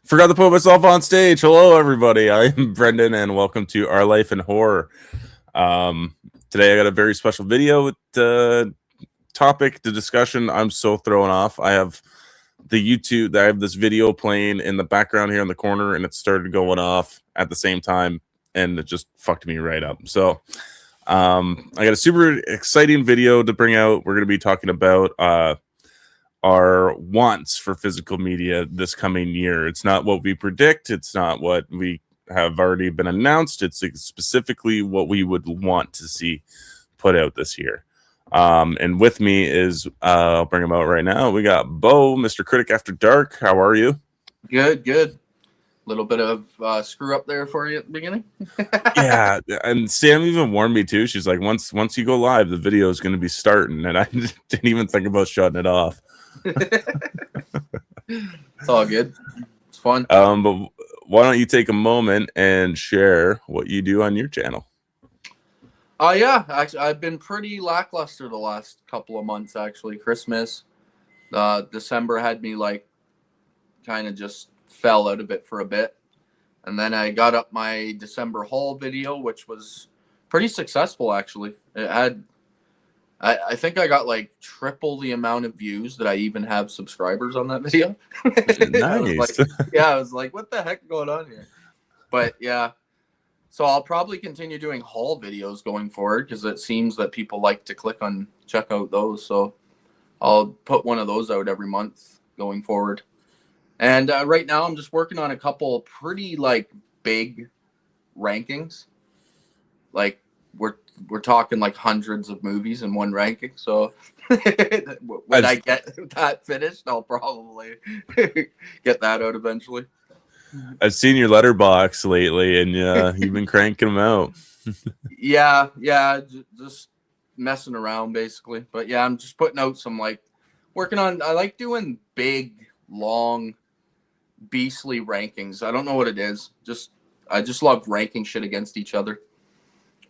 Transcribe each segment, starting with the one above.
Forgot to put myself on stage. Hello, everybody. I'm Brendan, and welcome to Our Life in Horror. Today, I got a very special video with the topic, the discussion. I'm so thrown off. I have this video playing in the background here in the corner, and it started going off at the same time, and it just fucked me right up. So, I got a super exciting video to bring out. We're going to be talking about our wants for physical media this coming year. It's not what we predict. It's not what we have already been announced. It's specifically what we would want to see put out this year. And with me is, I'll bring him out right now. We got Beau, Mr. Critic After Dark. How are you? Good. Little bit of screw up there for you at the beginning. Yeah, and Sam even warned me too. She's like, once you go live, the video is going to be starting, and I didn't even think about shutting it off. It's all good. It's fun. But why don't you take a moment and share what you do on your channel? Yeah, actually, I've been pretty lackluster the last couple of months. Actually, Christmas, December had me like kind of just fell out of it for a bit, and then I got up my December haul video, which was pretty successful. Actually, it had. I think I got like triple the amount of views that I even have subscribers on that video. Nice. I was like, what the heck going on here? But yeah, so I'll probably continue doing haul videos going forward because it seems that people like to check out those. So I'll put one of those out every month going forward. And right now I'm just working on a couple pretty like big rankings. Like we're talking like hundreds of movies in one ranking. So when I get that finished, I'll probably get that out eventually. I've seen your letterbox lately, and you've been cranking them out. yeah, just messing around basically. But yeah, I'm just putting out some I like doing big, long, beastly rankings. I don't know what it is. I just love ranking shit against each other.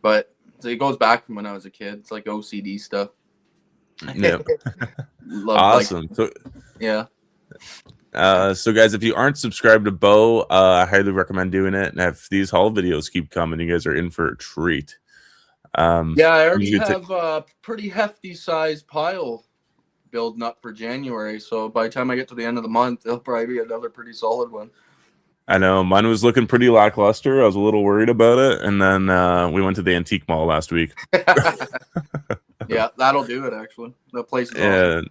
But it goes back from when I was a kid. It's like OCD stuff. Yeah. Awesome. Yeah. So guys, if you aren't subscribed to Beau, I highly recommend doing it. And if these haul videos keep coming, you guys are in for a treat. I already have a pretty hefty size pile building up for January. So by the time I get to the end of the month, it'll probably be another pretty solid one. I know mine was looking pretty lackluster. I was a little worried about it, and then we went to the antique mall last week. Yeah, that'll do it. Actually, the place is awesome.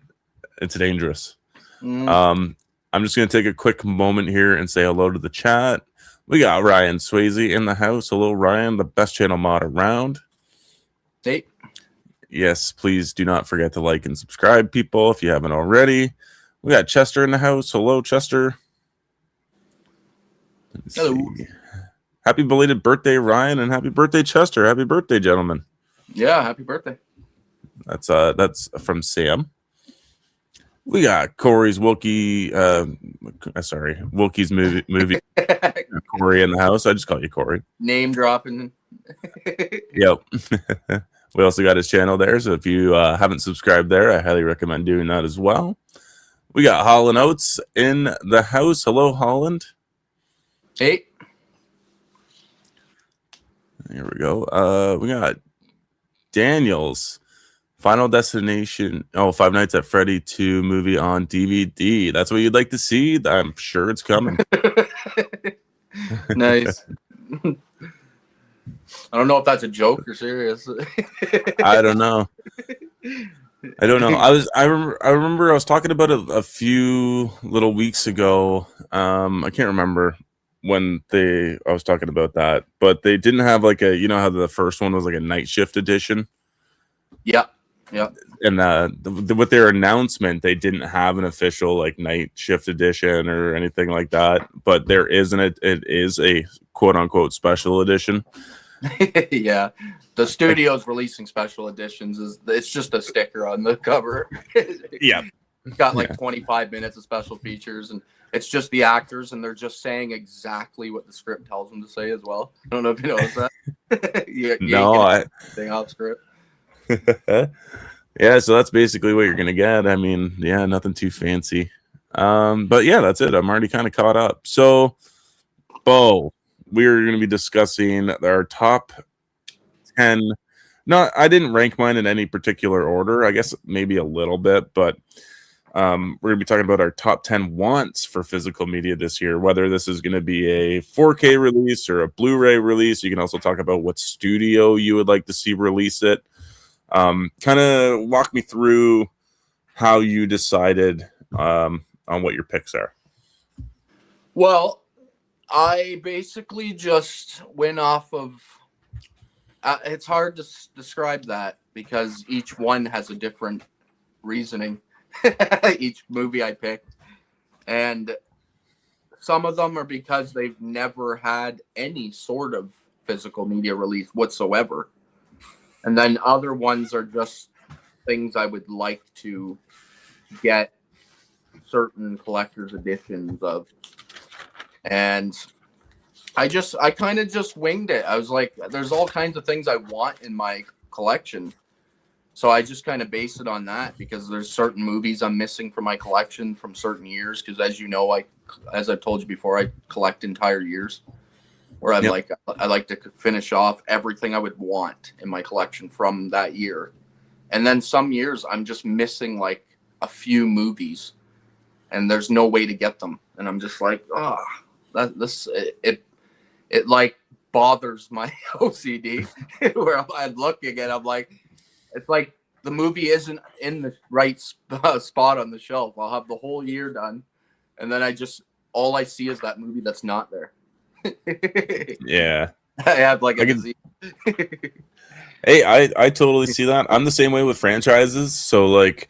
It's dangerous. I'm just gonna take a quick moment here and say hello to the chat. We got Ryan Swayze in the house. Hello, Ryan, the best channel mod around. Hey. Yes, please do not forget to like and subscribe, people, if you haven't already. We got Chester in the house. Hello, Chester. Hello. Happy belated birthday, Ryan, and happy birthday, Chester. Happy birthday, gentlemen. Yeah, happy birthday. That's from Sam. We got Wilkie's movie Corey in the house. I just call you Corey. Name dropping. Yep. We also got his channel there, so if you haven't subscribed there, I highly recommend doing that as well. We got Holland Oates in the house. Hello, Holland. Hey. Here we go. We got Daniel's Final Destination. Five Nights at Freddy 2 movie on DVD. That's what you'd like to see? I'm sure it's coming. Nice. I don't know if that's a joke or serious. I don't know. I remember I was talking about it a few little weeks ago. I can't remember when I was talking about that, but they didn't have like how the first one was like a night shift edition. Yeah. And with their announcement, they didn't have an official like night shift edition or anything like that. But there isn't it is a quote unquote special edition. Yeah, the studio's releasing special editions. It's just a sticker on the cover. Yeah, it's got like 25 minutes of special features, and it's just the actors, and they're just saying exactly what the script tells them to say as well. I don't know if you noticed that. Thing off script. Yeah, so that's basically what you're gonna get. I mean, yeah, nothing too fancy. But yeah, that's it. I'm already kind of caught up. So, Beau, we're going to be discussing our top 10. No, I didn't rank mine in any particular order. I guess maybe a little bit, but we're going to be talking about our top 10 wants for physical media this year, whether this is going to be a 4K release or a Blu-ray release. You can also talk about what studio you would like to see release it. Kind of walk me through how you decided on what your picks are. Well, I basically just went off of. It's hard to describe that because each one has a different reasoning. Each movie I picked, and some of them are because they've never had any sort of physical media release whatsoever, and then other ones are just things I would like to get certain collector's editions of. And I kind of just winged it. I was like, there's all kinds of things I want in my collection. So I just kind of based it on that because there's certain movies I'm missing from my collection from certain years. Because as you know, as I've told you before, I collect entire years. Where I like to finish off everything I would want in my collection from that year. And then some years I'm just missing like a few movies, and there's no way to get them. And I'm just like, it like bothers my OCD where I'm looking and I'm like, it's like the movie isn't in the right spot on the shelf. I'll have the whole year done, and then all I see is that movie that's not there. Yeah, I have like a disease. Hey, I totally see that. I'm the same way with franchises. So like,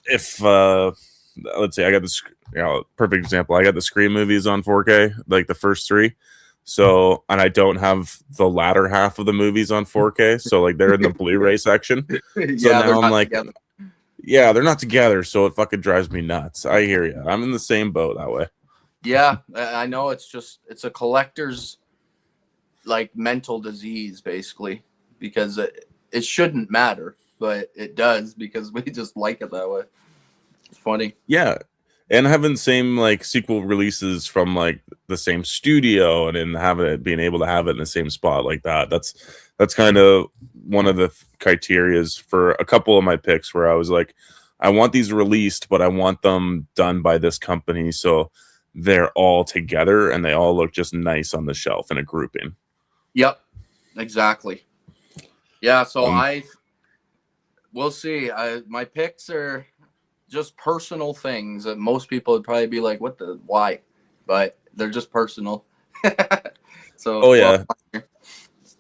if let's say I got this, perfect example. I got the Scream movies on 4K, like the first three. So, and I don't have the latter half of the movies on 4K. So like they're in the Blu-ray section. So now I'm like, together. Yeah, they're not together. So it fucking drives me nuts. I hear you. I'm in the same boat that way. Yeah, I know. It's a collector's like mental disease basically, because it shouldn't matter, but it does because we just like it that way. It's funny. Yeah. And having the same like sequel releases from like the same studio and then being able to have it in the same spot like that. That's kind of one of the criterias for a couple of my picks where I was like, I want these released, but I want them done by this company. So they're all together and they all look just nice on the shelf in a grouping. Yep, exactly. Yeah. So we'll see. My picks are just personal things that most people would probably be like, why? But they're just personal. So, yeah.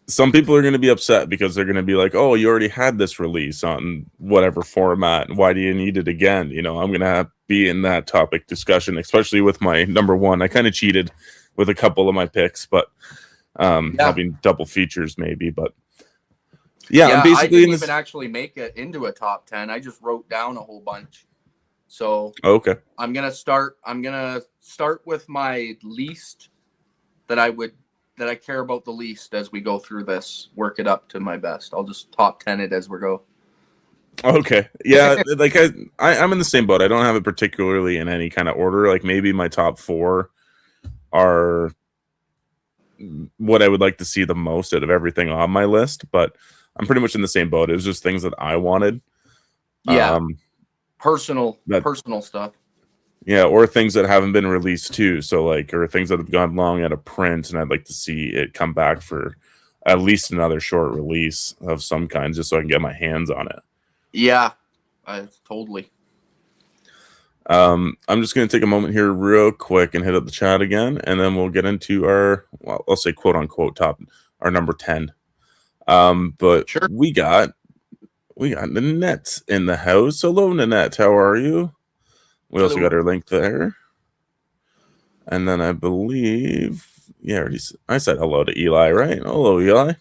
Some people are going to be upset because they're going to be like, oh, you already had this release on whatever format. Why do you need it again? I'm going to be in that topic discussion, especially with my number one. I kind of cheated with a couple of my picks, but having double features maybe, but I'm basically I didn't even actually make it into a top 10. I just wrote down a whole bunch. So okay, I'm gonna start with my least that I care about the least as we go through this. Work it up to my best. I'll just top 10 it as we go. Okay, yeah, like I'm in the same boat. I don't have it particularly in any kind of order. Like maybe my top 4 are what I would like to see the most out of everything on my list, but I'm pretty much in the same boat. It was just things that I wanted. Yeah. Personal stuff. Yeah, or things that haven't been released too. So like, or things that have gone long out of print, and I'd like to see it come back for at least another short release of some kind, just so I can get my hands on it. Yeah, totally. I'm just going to take a moment here real quick and hit up the chat again, and then we'll get into our, well, I'll say quote unquote our number 10. But sure. We got Nanette in the house. Hello, Nanette. How are you? We also got her link there. And then I believe, I said hello to Eli, right? Hello, Eli.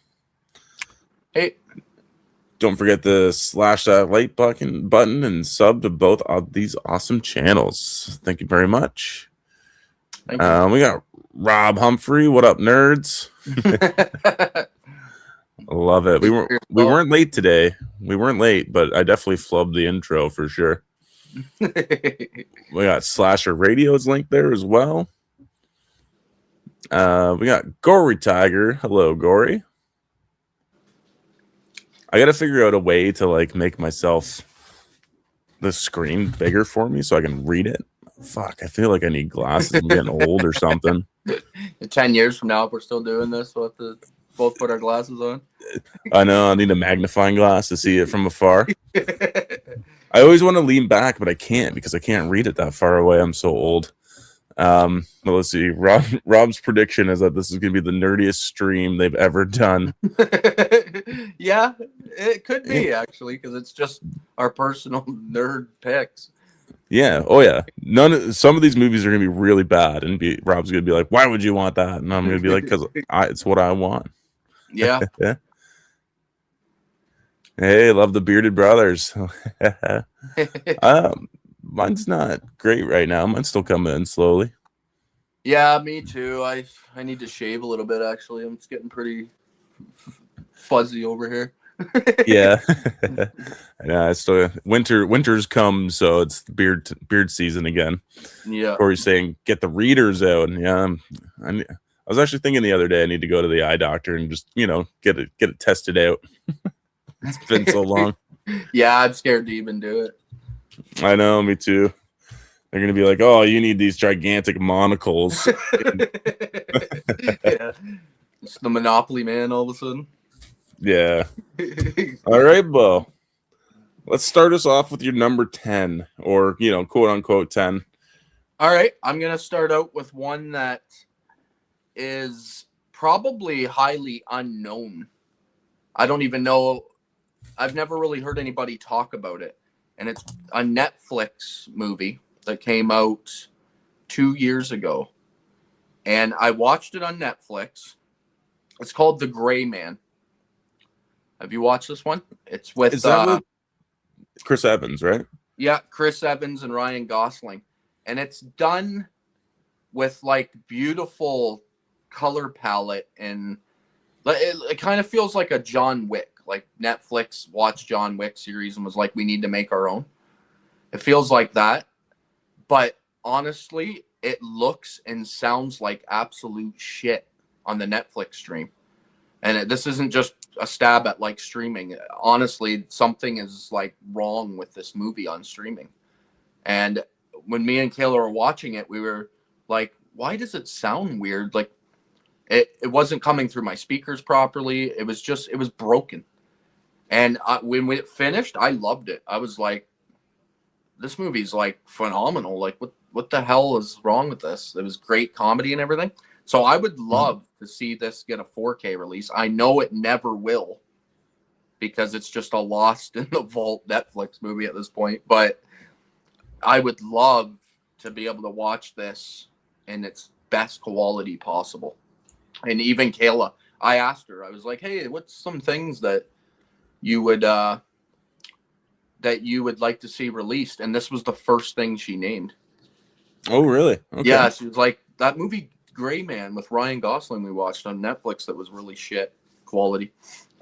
Hey. Don't forget to slash that like button and sub to both of these awesome channels. Thank you very much. Thank you. We got Rob Humphrey. What up, nerds? Love it. We weren't late today. We weren't late, but I definitely flubbed the intro for sure. We got Slasher Radio's linked there as well. We got Gory Tiger. Hello, Gory. I gotta figure out a way to like make myself the screen bigger for me so I can read it. Fuck, I feel like I need glasses. I'm getting old or something. 10 years from now, if we're still doing this, we'll have to both put our glasses on. I know, I need a magnifying glass to see it from afar. I always want to lean back, but I can't because I can't read it that far away. I'm so old. Well, let's see. Rob's prediction is that this is going to be the nerdiest stream they've ever done. Yeah, it could be actually because it's just our personal nerd picks. Yeah. Oh yeah. Some of these movies are gonna be really bad, and Rob's gonna be like, "Why would you want that?" And I'm gonna be like, "Because it's what I want." Yeah. Yeah. Hey, love the bearded brothers. Mine's not great right now. Mine's still coming in slowly. Yeah, me too. I need to shave a little bit. Actually, I'm just getting pretty fuzzy over here. Yeah. Yeah, it's still winter's come, so it's beard season again. Yeah. Corey's saying get the readers out. Yeah, I was actually thinking the other day I need to go to the eye doctor and just get it tested out. It's been so long. Yeah, I'm scared to even do it. I know, me too. They're gonna be like, "Oh, you need these gigantic monocles." Yeah, it's the Monopoly man all of a sudden. Yeah. All right, Beau. Let's start us off with your number 10, or quote unquote 10. All right, I'm gonna start out with one that is probably highly unknown. I don't even know. I've never really heard anybody talk about it, and it's a Netflix movie that came out 2 years ago, and I watched it on Netflix. It's called The Gray Man. Have you watched this one? It's with with Chris Evans, right? Yeah, Chris Evans and Ryan Gosling, and it's done with like beautiful color palette, and it kind of feels like a John Wick. Like Netflix watched John Wick series and was like, we need to make our own. It feels like that, but honestly, it looks and sounds like absolute shit on the Netflix stream. And this isn't just a stab at like streaming. Honestly, something is like wrong with this movie on streaming. And when me and Kayla were watching it, we were like, why does it sound weird? Like it wasn't coming through my speakers properly. It was broken. And when we finished, I loved it. I was like, this movie's like phenomenal. Like what the hell is wrong with this? It was great comedy and everything. So I would love to see this get a 4K release. I know it never will because it's just a lost in the vault Netflix movie at this point. But I would love to be able to watch this in its best quality possible. And even Kayla, I asked her, I was like, hey, what's some things that you would like to see released? And this was the first thing she named. Oh, really? Okay. Yeah, she was like, that movie Gray Man with Ryan Gosling we watched on Netflix that was really shit quality.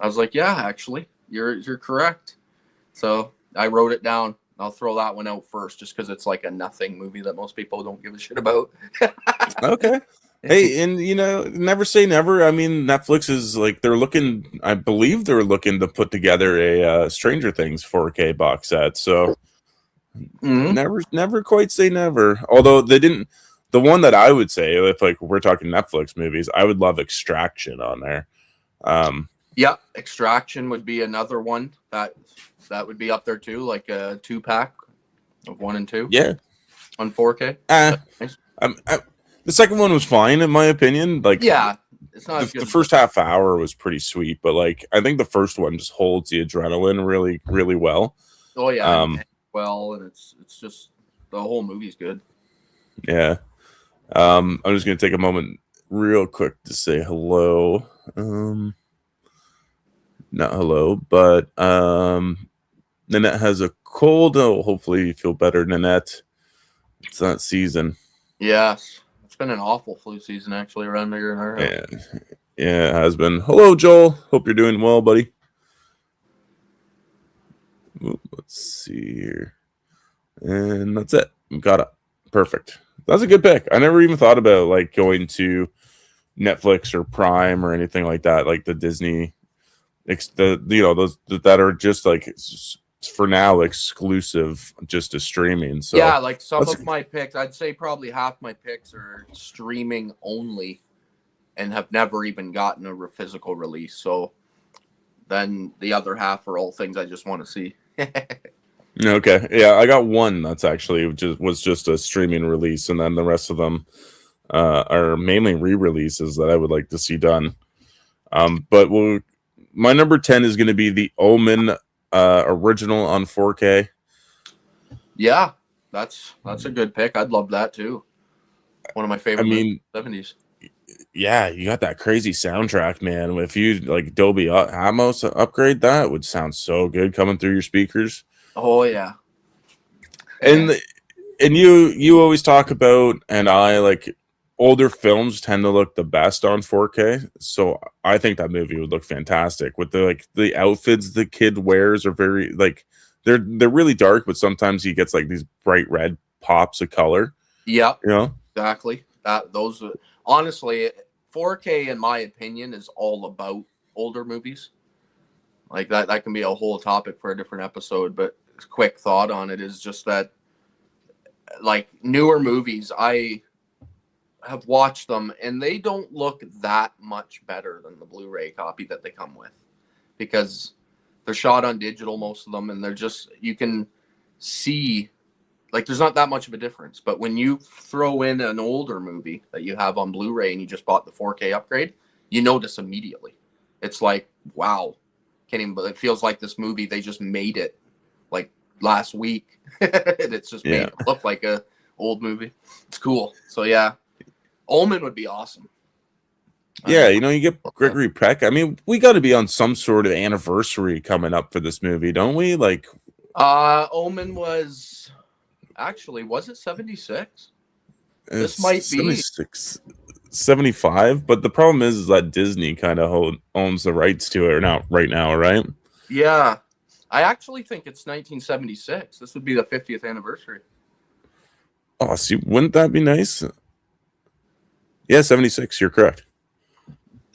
I was like, yeah, actually, you're correct. So I wrote it down. I'll throw that one out first just because it's like a nothing movie that most people don't give a shit about. Okay. Hey, and never say never. I mean, Netflix is like I believe they're looking to put together a Stranger Things 4K box set. So never quite say never. Although they didn't. The one that I would say, if like we're talking Netflix movies, I would love Extraction on there. Yeah, Extraction would be another one that would be up there too, like a 2-pack of 1 and 2. Yeah, on 4K. Nice. The second one was fine in my opinion. Like, yeah, it's not the first half hour was pretty sweet, but like I think the first one just holds the adrenaline really, really well. Oh yeah, and it's just the whole movie's good. Yeah. I'm just gonna take a moment real quick to say hello. Not hello, but Nanette has a cold. Oh, hopefully you feel better, Nanette. It's that season. Yes, it's been an awful flu season actually around here in our house. Yeah, it has been. Hello, Joel. Hope you're doing well, buddy. Ooh, let's see here. And that's it. Got it. Perfect. That's a good pick. I never even thought about like going to Netflix or Prime or anything like that, like the Disney, those that are just like for now exclusive just to streaming. Yeah, So like some that's of my picks, I'd say probably half my picks are streaming only and have never even gotten a physical release. So then the other half are all things I just want to see. okay. Yeah, I got one that's actually just a streaming release, and then the rest of them are mainly re-releases that I would like to see done. But my number 10 is going to be the Omen original on 4K. Yeah, that's a good pick. I'd love that too. One of my favorite I mean, movies, 70s. yeah, you got that crazy soundtrack, man. If you like Dolby Atmos upgrade, that would sound so good coming through your speakers. Oh yeah. And you always talk about, and I like older films tend to look the best on 4K. So I think that movie would look fantastic with the outfits the kid wears are very like they're really dark, but sometimes he gets like these bright red pops of color. Yep, You know? exactly. Those honestly, 4K in my opinion is all about older movies. Like that can be a whole topic for a different episode, but quick thought on it is just that like newer movies, I have watched them and they don't look that much better than the Blu-ray copy that they come with because they're shot on digital, most of them, and they're just, you can see like there's not that much of a difference. But when you throw in an older movie that you have on Blu-ray and you just bought the 4K upgrade, you notice immediately. It's like, wow, can't even, it feels like this movie, they just made it like last week. And it's just made Yeah. it look like a old movie. It's cool. So yeah, Omen would be awesome. Yeah, you get Gregory Peck. I mean, we got to be on some sort of anniversary coming up for this movie, don't we? Like, Omen was actually, was it 76? This might be 76, 75. But the problem is that Disney kind of owns the rights to it now, right now, right? Yeah, I actually think it's 1976. This would be the 50th anniversary. Oh, see, wouldn't that be nice? Yeah, 76. You're correct.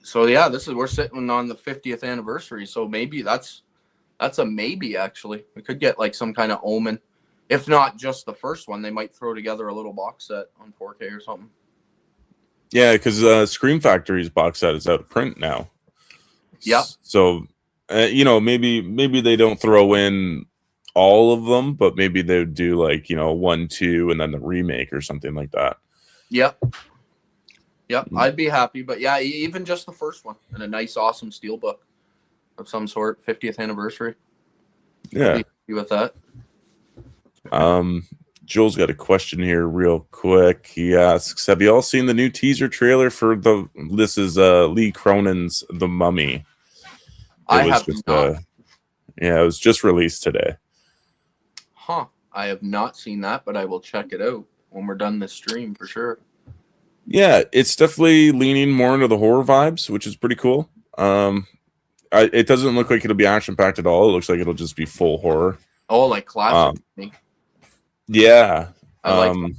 So yeah, we're sitting on the 50th anniversary. So maybe that's a maybe actually. We could get like some kind of Omen, if not just the first one. They might throw together a little box set on 4K or something. Yeah, because Scream Factory's box set is out of print now. Yep. So, maybe they don't throw in all of them, but maybe they would do like 1, 2, and then the remake or something like that. Yep. I'd be happy, but yeah, even just the first one and a nice, awesome steelbook of some sort, 50th anniversary. Yeah. I'd be with that. Joel's got a question here real quick. He asks, have you all seen the new teaser trailer for this is Lee Cronin's The Mummy? I have not. Yeah, it was just released today. Huh. I have not seen that, but I will check it out when we're done this stream for sure. Yeah, it's definitely leaning more into the horror vibes, which is pretty cool. It doesn't look like it'll be action-packed at all. It looks like it'll just be full horror. Oh, like classic. Yeah. I like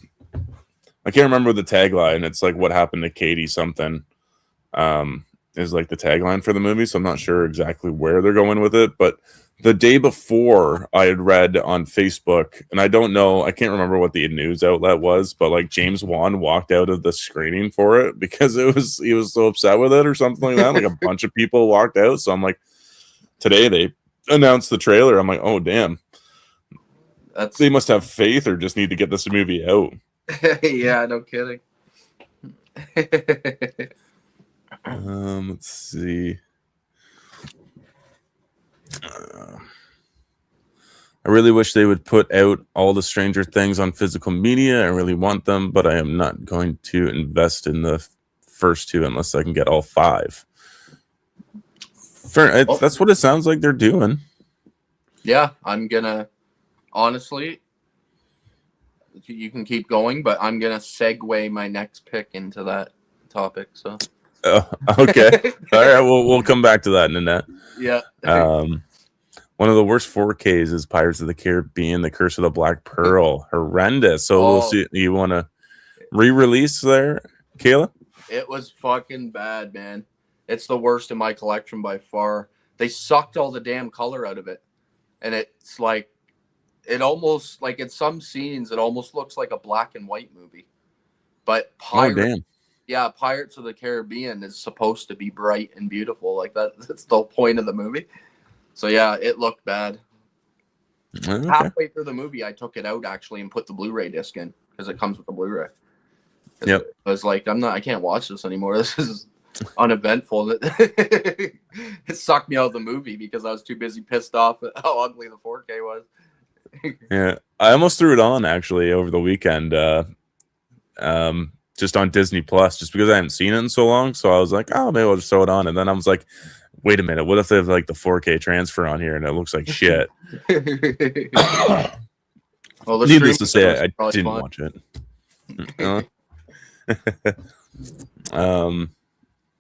I can't remember the tagline. It's like what happened to Katie something. Is like the tagline for the movie, so I'm not sure exactly where they're going with it. But the day before, I had read on Facebook, and I can't remember what the news outlet was, but like James Wan walked out of the screening for it because he was so upset with it or something like that. Like a bunch of people walked out. So I'm like, today they announced the trailer. I'm like, oh damn. They must have faith or just need to get this movie out. Yeah, no kidding. Let's see. I really wish they would put out all the Stranger Things on physical media. I really want them, but I am not going to invest in the first 2 unless I can get all 5. That's what it sounds like they're doing. Yeah, I'm gonna honestly. You can keep going, but I'm gonna segue my next pick into that topic. So. Okay. All right. We'll come back to that, Nanette. Yeah. one of the worst 4Ks is Pirates of the Caribbean: The Curse of the Black Pearl. Horrendous. So we'll see. You want to re-release there, Kayla? It was fucking bad, man. It's the worst in my collection by far. They sucked all the damn color out of it, and it's like, it almost, like in some scenes, it almost looks like a black and white movie. But Pirates of the Caribbean is supposed to be bright and beautiful like that. That's the point of the movie. So yeah, it looked bad. Okay. Halfway through the movie, I took it out actually and put the Blu-ray disc in because it comes with the Blu-ray. Yep. I was like, I can't watch this anymore. This is uneventful. It sucked me out of the movie because I was too busy pissed off at how ugly the 4K was. Yeah, I almost threw it on actually over the weekend, just on Disney Plus, just because I hadn't seen it in so long. So I was like, oh, maybe I'll just throw it on. And then I was like, wait a minute, what if they have like the 4K transfer on here and it looks like shit? Well, needless to say, I didn't watch it.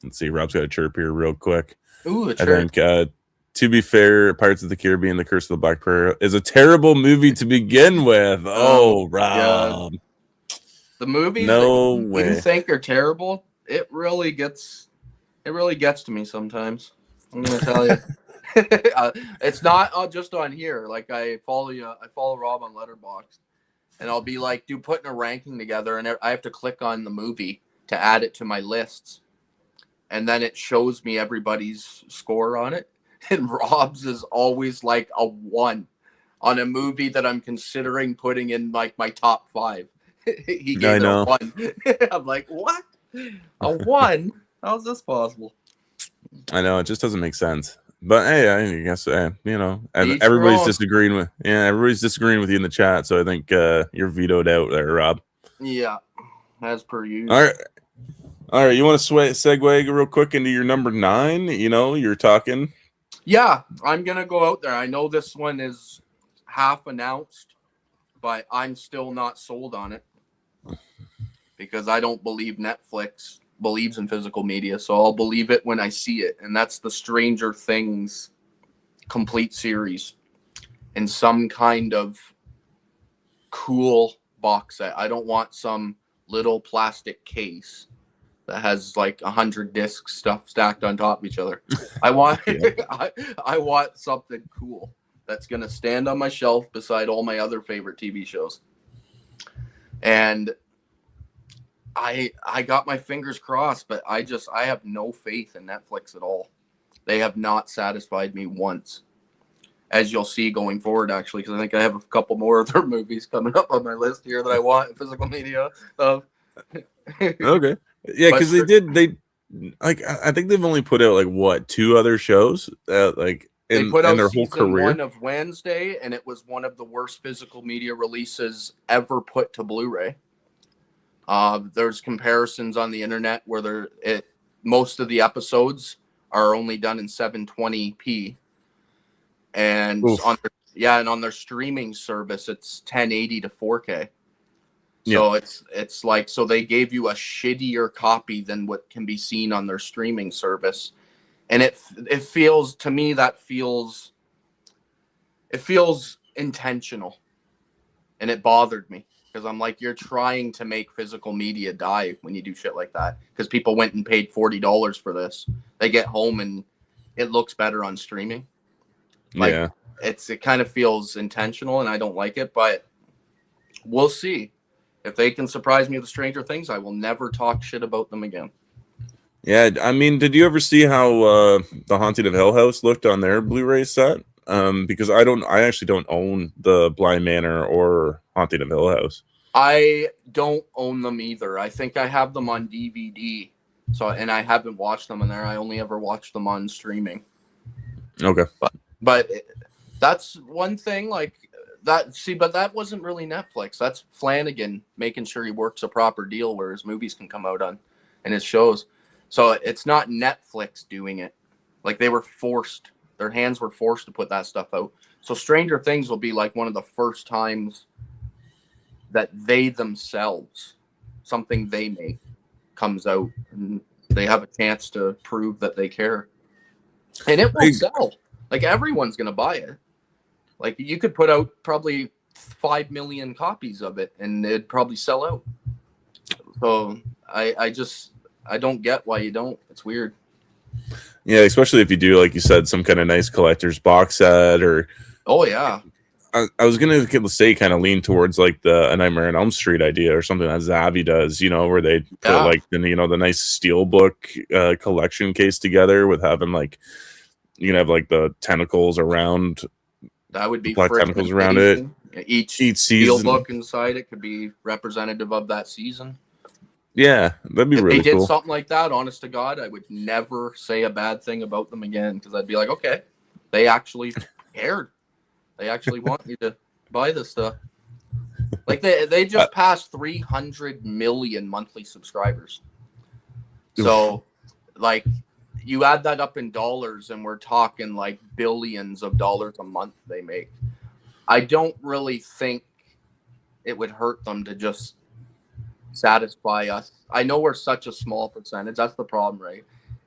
Let's see, Rob's got a chirp here real quick. Ooh, a chirp. I think to be fair, Pirates of the Caribbean: The Curse of the Black Pearl is a terrible movie to begin with. Oh, Rob. Yeah. The movies you think are terrible, it really gets to me sometimes. I'm gonna tell you. It's not just on here. Like I follow Rob on Letterboxd, and I'll be like, putting a ranking together, and I have to click on the movie to add it to my lists, and then it shows me everybody's score on it. And Rob's is always like a 1 on a movie that I'm considering putting in like my top 5. He gave it a 1. I'm like, what? A 1? How's this possible? I know, it just doesn't make sense. But hey, I guess everybody's disagreeing with you in the chat. So I think you're vetoed out there, Rob. Yeah, as per usual. All right. You want to segue real quick into your number 9? You're talking. Yeah, I'm gonna go out there. I know this one is half announced, but I'm still not sold on it because I don't believe Netflix believes in physical media, so I'll believe it when I see it. And that's the Stranger Things complete series in some kind of cool box set. I don't want some little plastic case that has like 100 discs stuff stacked on top of each other. I want I want something cool that's gonna stand on my shelf beside all my other favorite TV shows. And I got my fingers crossed, but I have no faith in Netflix at all. They have not satisfied me once, as you'll see going forward, actually, because I think I have a couple more of their movies coming up on my list here that I want in physical media of. Okay. Yeah, because I think they've only put out like what 2 other shows like they put out their whole career. 1 of Wednesday, and it was one of the worst physical media releases ever put to Blu-ray. There's comparisons on the internet where most of the episodes are only done in 720p, and on their streaming service it's 1080 to 4K. So it's like, so they gave you a shittier copy than what can be seen on their streaming service. And it feels to me it feels intentional. And it bothered me because I'm like, you're trying to make physical media die when you do shit like that. Because people went and paid $40 for this. They get home and it looks better on streaming. Like, it kind of feels intentional, and I don't like it, but we'll see. If they can surprise me with Stranger Things, I will never talk shit about them again. Yeah, I mean, did you ever see how The Haunting of Hill House looked on their Blu-ray set? Because I actually don't own the Bly Manor or Haunting of Hill House. I don't own them either. I think I have them on DVD. And I haven't watched them in there. I only ever watched them on streaming. Okay. But that's one thing, like that. See, but that wasn't really Netflix. That's Flanagan making sure he works a proper deal where his movies can come out on and his shows. So it's not Netflix doing it. Like they were forced. Their hands were forced to put that stuff out. So Stranger Things will be like one of the first times that they themselves, something they make, comes out and they have a chance to prove that they care. And it will sell. Like everyone's going to buy it. Like you could put out probably 5 million copies of it and it'd probably sell out. So I don't get why you don't. It's weird. Yeah, especially if you do, like you said, some kind of nice collector's box set, or Oh yeah. I was gonna say kind of lean towards like the A Nightmare on Elm Street idea or something that Zavi does, where they put like the the nice steelbook collection case together with having like you can have like the tentacles around. That would be black tentacles around it. Each season steelbook inside it could be representative of that season. Yeah, that'd be really cool. If they did something like that, honest to God, I would never say a bad thing about them again, because I'd be like, okay, they actually cared. They actually want you to buy this stuff. Like they just passed 300 million monthly subscribers. So, like, you add that up in dollars, and we're talking like billions of dollars a month they make. I don't really think it would hurt them to just satisfy us. I know we're such a small percentage. That's the problem, right?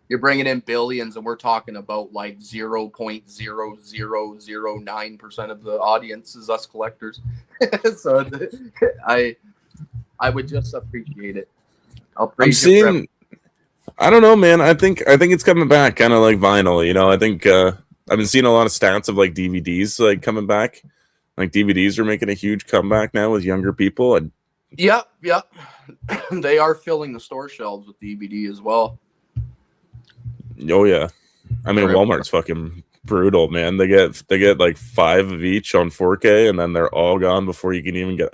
You're bringing in billions, and we're talking about like 0.0009% of the audience is us collectors. So I would just appreciate it. I'm seeing. I don't know, man. I think it's coming back, kind of like vinyl. I think I've been seeing a lot of stats of like DVDs like coming back. Like DVDs are making a huge comeback now with younger people. Yeah. They are filling the store shelves with DVD as well. Oh yeah, I mean Walmart's fucking brutal, man. They get like 5 of each on 4K, and then they're all gone before you can even get.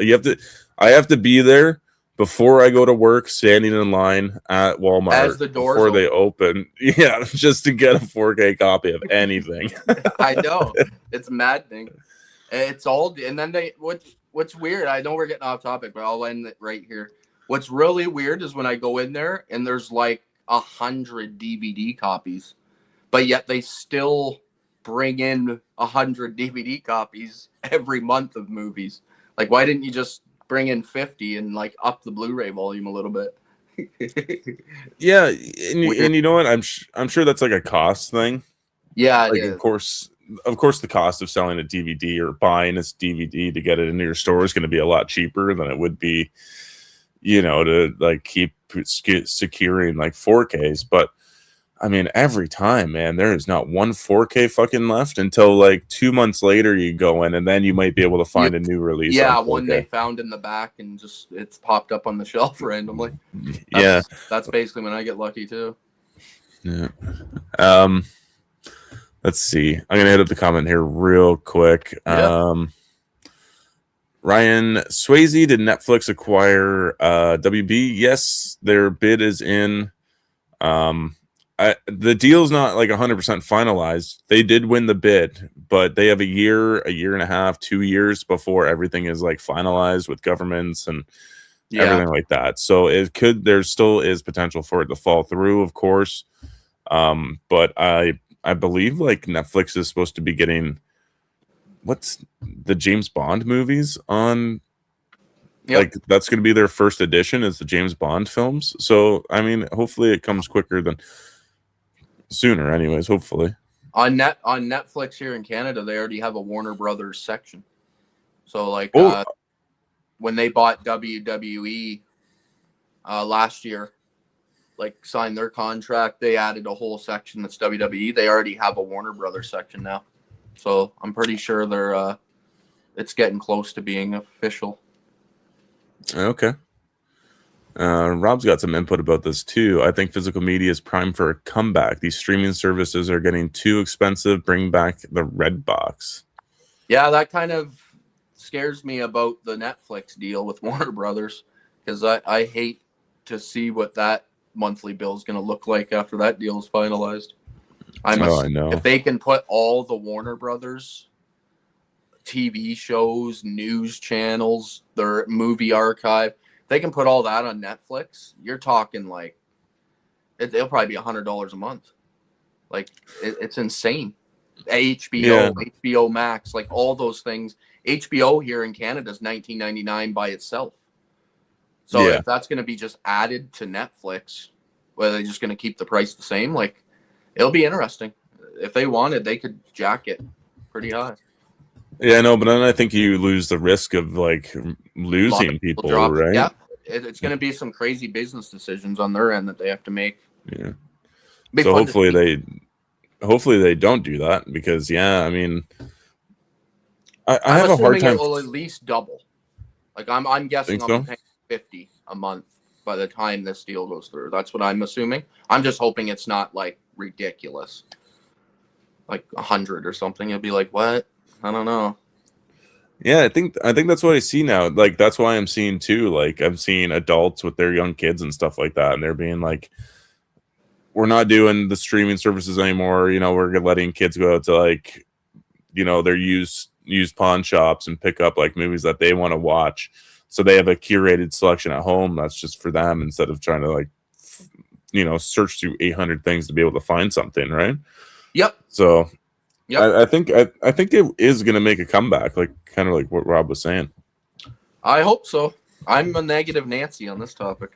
I have to be there before I go to work, standing in line at Walmart as the doors before they open. Yeah, just to get a 4K copy of anything. I know, it's maddening. It's all, and then what's weird. I know we're getting off topic, but I'll end it right here. What's really weird is when I go in there and there's like 100 DVD copies, but yet they still bring in 100 DVD copies every month of movies. Like, why didn't you just bring in 50 and like up the Blu-ray volume a little bit? Yeah, and you know what? I'm sure that's like a cost thing. Yeah, like of course the cost of selling a DVD or buying this DVD to get it into your store is going to be a lot cheaper than it would be, to like keep securing like 4Ks. But I mean, every time, man, there is not one 4K fucking left until like 2 months later you go in, and then you might be able to find a new release. Yeah, one they found in the back and just it's popped up on the shelf randomly. That's basically when I get lucky too. Yeah. Let's see. I'm gonna hit up the comment here real quick. Yeah. Ryan Swayze, did Netflix acquire WB? Yes, their bid is in. The deal's not like 100% finalized. They did win the bid, but they have a year and a half, 2 years before everything is like finalized with governments and everything like that. So there still is potential for it to fall through, of course. But I believe like Netflix is supposed to be getting what's the James Bond movies on. Yep. Like that's going to be their first edition is the James Bond films. So I mean, hopefully it comes quicker than sooner. Anyways, hopefully on Netflix here in Canada, they already have a Warner Brothers section. So like when they bought WWE last year, like signed their contract, they added a whole section that's WWE. They already have a Warner Brothers section now. So I'm pretty sure they're it's getting close to being official. Okay. Rob's got some input about this too. I think physical media is primed for a comeback. These streaming services are getting too expensive. Bring back the red box. Yeah, that kind of scares me about the Netflix deal with Warner Brothers, because I hate to see what that monthly bill is going to look like after that deal is finalized. I know. If they can put all the Warner Brothers TV shows, news channels, their movie archive, they can put all that on Netflix, you're talking like it'll probably be $100 a month. Like it's insane. HBO, HBO Max, like all those things. HBO here in Canada is $19.99 by itself. So if that's going to be just added to Netflix, whether they're just going to keep the price the same, like it'll be interesting. If they wanted, they could jack it pretty high. Yeah, no, but then I think you lose the risk of like A lot of losing people people, drop it. right? Yeah, it's going to be some crazy business decisions on their end that they have to make. Yeah. It'll be So fun to see. hopefully they don't do that, because yeah, I mean, I I'm have a hard assuming it time. will at least double. Like I'm guessing Think I'll be so? paying 50 a month by the time this deal goes through. That's what I'm assuming. I'm just hoping it's not like ridiculous, like 100 or something. It'll be like what? I don't know. Yeah, I think that's what I see now. Like that's why I'm seeing too. Like I'm seeing adults with their young kids and stuff like that, and they're being like, "We're not doing the streaming services anymore. You know, we're letting kids go out to like, their used pawn shops and pick up like movies that they want to watch. So they have a curated selection at home that's just for them, instead of trying to like, search through 800 things to be able to find something, right? Yep. So Yep. I think it is going to make a comeback, like kind of like what Rob was saying. I hope so. I'm a negative Nancy on this topic.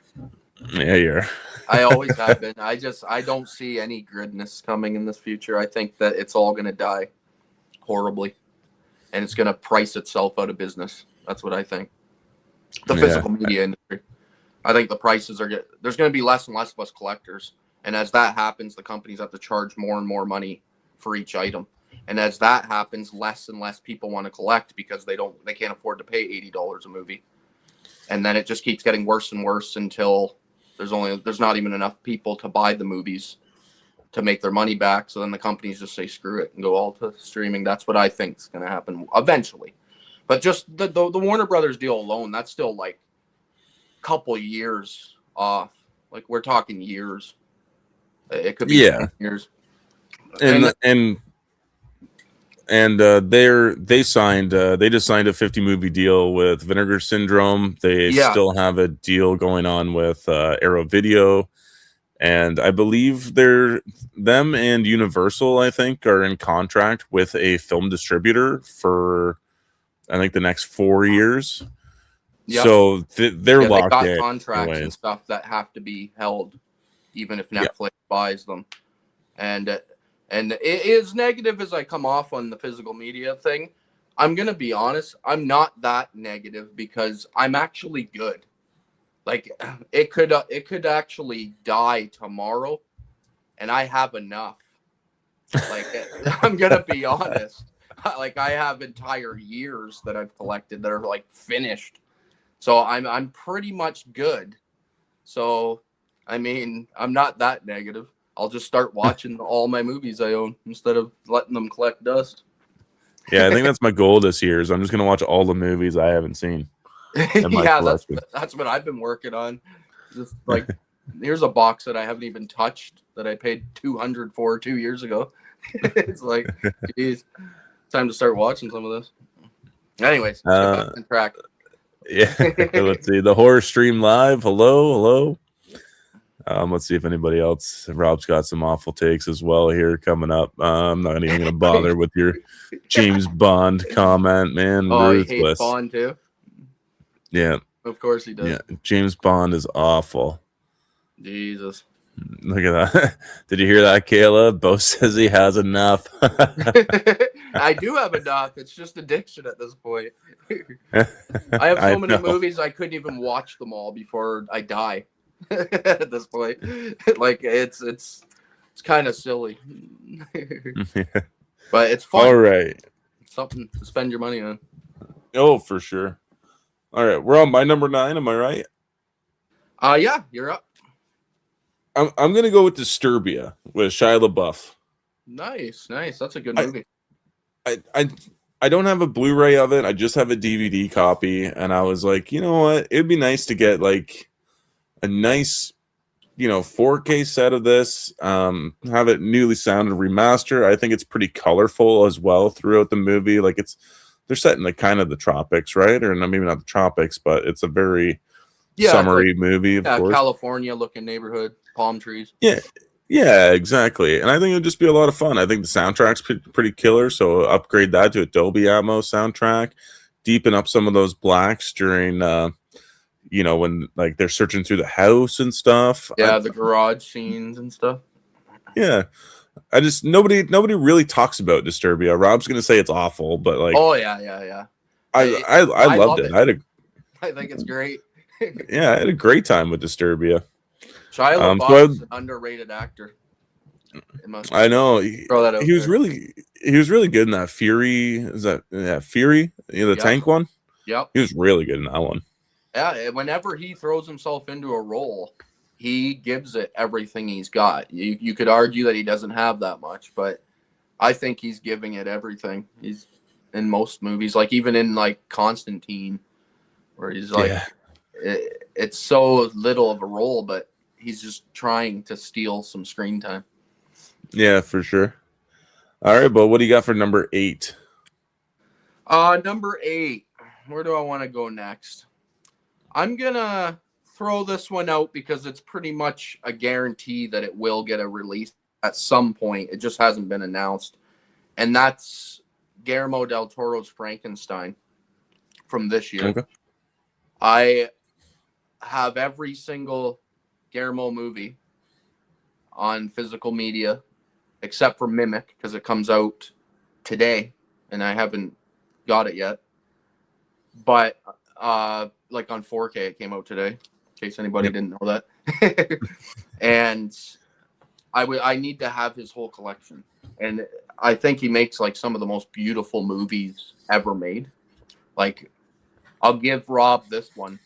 Yeah, you're. I always have been. I don't see any goodness coming in this future. I think that it's all going to die horribly, and it's going to price itself out of business. That's what I think. The physical media industry. I think the prices there's going to be less and less of us collectors, and as that happens, the companies have to charge more and more money for each item. And as that happens, less and less people want to collect because they can't afford to pay $80 a movie. And then it just keeps getting worse and worse until there's not even enough people to buy the movies to make their money back. So then the companies just say screw it and go all to streaming. That's what I think is going to happen eventually. But just the Warner Brothers deal alone, that's still like a couple years off. Like we're talking years. It could be 10 years. And they just signed a 50 movie deal with Vinegar Syndrome. They still have a deal going on with Arrow Video, and I believe them and Universal, I think, are in contract with a film distributor for I think the next 4 years. Yep. So they're locked got in contracts anyways. And stuff that have to be held, even if Netflix buys them, and it is negative as I come off on the physical media thing. I'm going to be honest. I'm not that negative because I'm actually good. Like it could actually die tomorrow and I have enough. Like I'm going to be honest. Like I have entire years that I've collected that are like finished. So I'm pretty much good. So, I mean, I'm not that negative. I'll just start watching all my movies I own instead of letting them collect dust. Yeah, I think that's my goal this year. Is I'm just gonna watch all the movies I haven't seen. Yeah, that's what I've been working on. Just like here's a box that I haven't even touched that I paid $200 for 2 years ago. It's like, geez, time to start watching some of this. Anyways, let's get back on track. Yeah, let's see the horror stream live. Hello. Let's see if anybody else. Rob's got some awful takes as well here coming up. I'm not even going to bother with your James Bond comment, man. Oh, ruthless. He hates Bond too? Yeah. Of course he does. Yeah, James Bond is awful. Jesus. Look at that. Did you hear that, Kayla? Beau says he has enough. I do have enough. It's just addiction at this point. I have so many movies I couldn't even watch them all before I die. At this point, like it's kind of silly, but it's fun. All right, it's something to spend your money on. Oh, for sure. All right, we're on my number 9. Am I right? Yeah, you're up. I'm gonna go with Disturbia with Shia LaBeouf. Nice. That's a good movie. I don't have a Blu-ray of it. I just have a DVD copy, and I was like, you know what? It'd be nice to get like a nice, 4K set of this. Have it newly sounded remastered. I think it's pretty colorful as well throughout the movie. Like they're set in the kind of the tropics, right? Or maybe not the tropics, but it's a very summery movie. Of course, California looking neighborhood, palm trees. Yeah, exactly. And I think it'd just be a lot of fun. I think the soundtrack's pretty killer. So upgrade that to a Dolby Atmos soundtrack, deepen up some of those blacks during, when like they're searching through the house and stuff. Yeah, the garage scenes and stuff. Yeah. I just nobody really talks about Disturbia. Rob's gonna say it's awful, but like, Oh yeah. I I loved love it. it. I think it's great. I had a great time with Disturbia. Shia So LaBeouf is an underrated actor. I know Throw that out he was there. really good in that Fury. Is that Fury? The Yep. tank one. Yep. He was really good in that one. Yeah. Whenever he throws himself into a role, he gives it everything he's got. You could argue that he doesn't have that much, but I think he's giving it everything. He's in most movies, like even in like Constantine, where he's like, it's so little of a role, but he's just trying to steal some screen time. Yeah, for sure. All right, but what do you got for number 8? Number 8. Where do I want to go next? I'm gonna throw this one out because it's pretty much a guarantee that it will get a release at some point. It just hasn't been announced, and that's Guillermo del Toro's Frankenstein from this year. Okay. I have every single Guillermo movie on physical media except for Mimic because it comes out today and I haven't got it yet. But like on 4K, it came out today, in case anybody didn't know that. And I need to have his whole collection. And I think he makes like some of the most beautiful movies ever made. Like, I'll give Rob this one.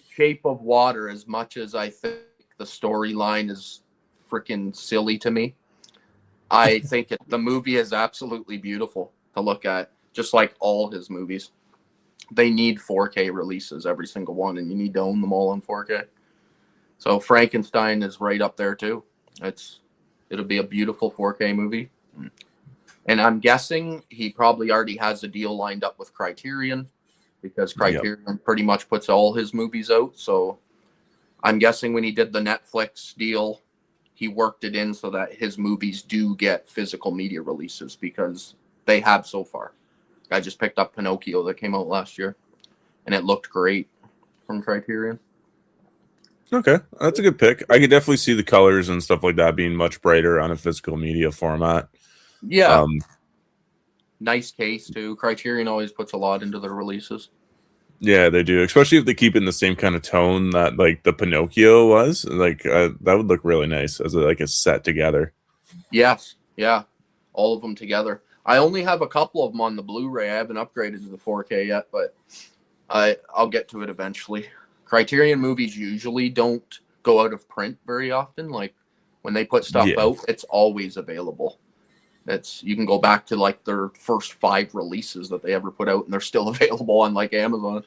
Shape of Water, as much as I think the storyline is freaking silly to me, I think the movie is absolutely beautiful to look at, just like all his movies. They need 4K releases, every single one, and you need to own them all on 4K. So Frankenstein is right up there too. It'll be a beautiful 4K movie. And I'm guessing he probably already has a deal lined up with Criterion, because Criterion pretty much puts all his movies out. So I'm guessing when he did the Netflix deal, he worked it in so that his movies do get physical media releases, because they have so far. I just picked up Pinocchio that came out last year, and it looked great from Criterion. Okay, that's a good pick. I could definitely see the colors and stuff like that being much brighter on a physical media format. Yeah. Nice case too. Criterion always puts a lot into their releases. Yeah, they do, especially if they keep it in the same kind of tone that like the Pinocchio was. Like that would look really nice as a set together. Yes, yeah, all of them together. I only have a couple of them on the Blu-ray. I haven't upgraded to the 4K yet, but I'll get to it eventually. Criterion movies usually don't go out of print very often. Like when they put stuff out, it's always available. You can go back to like their first 5 releases that they ever put out, and they're still available on like Amazon.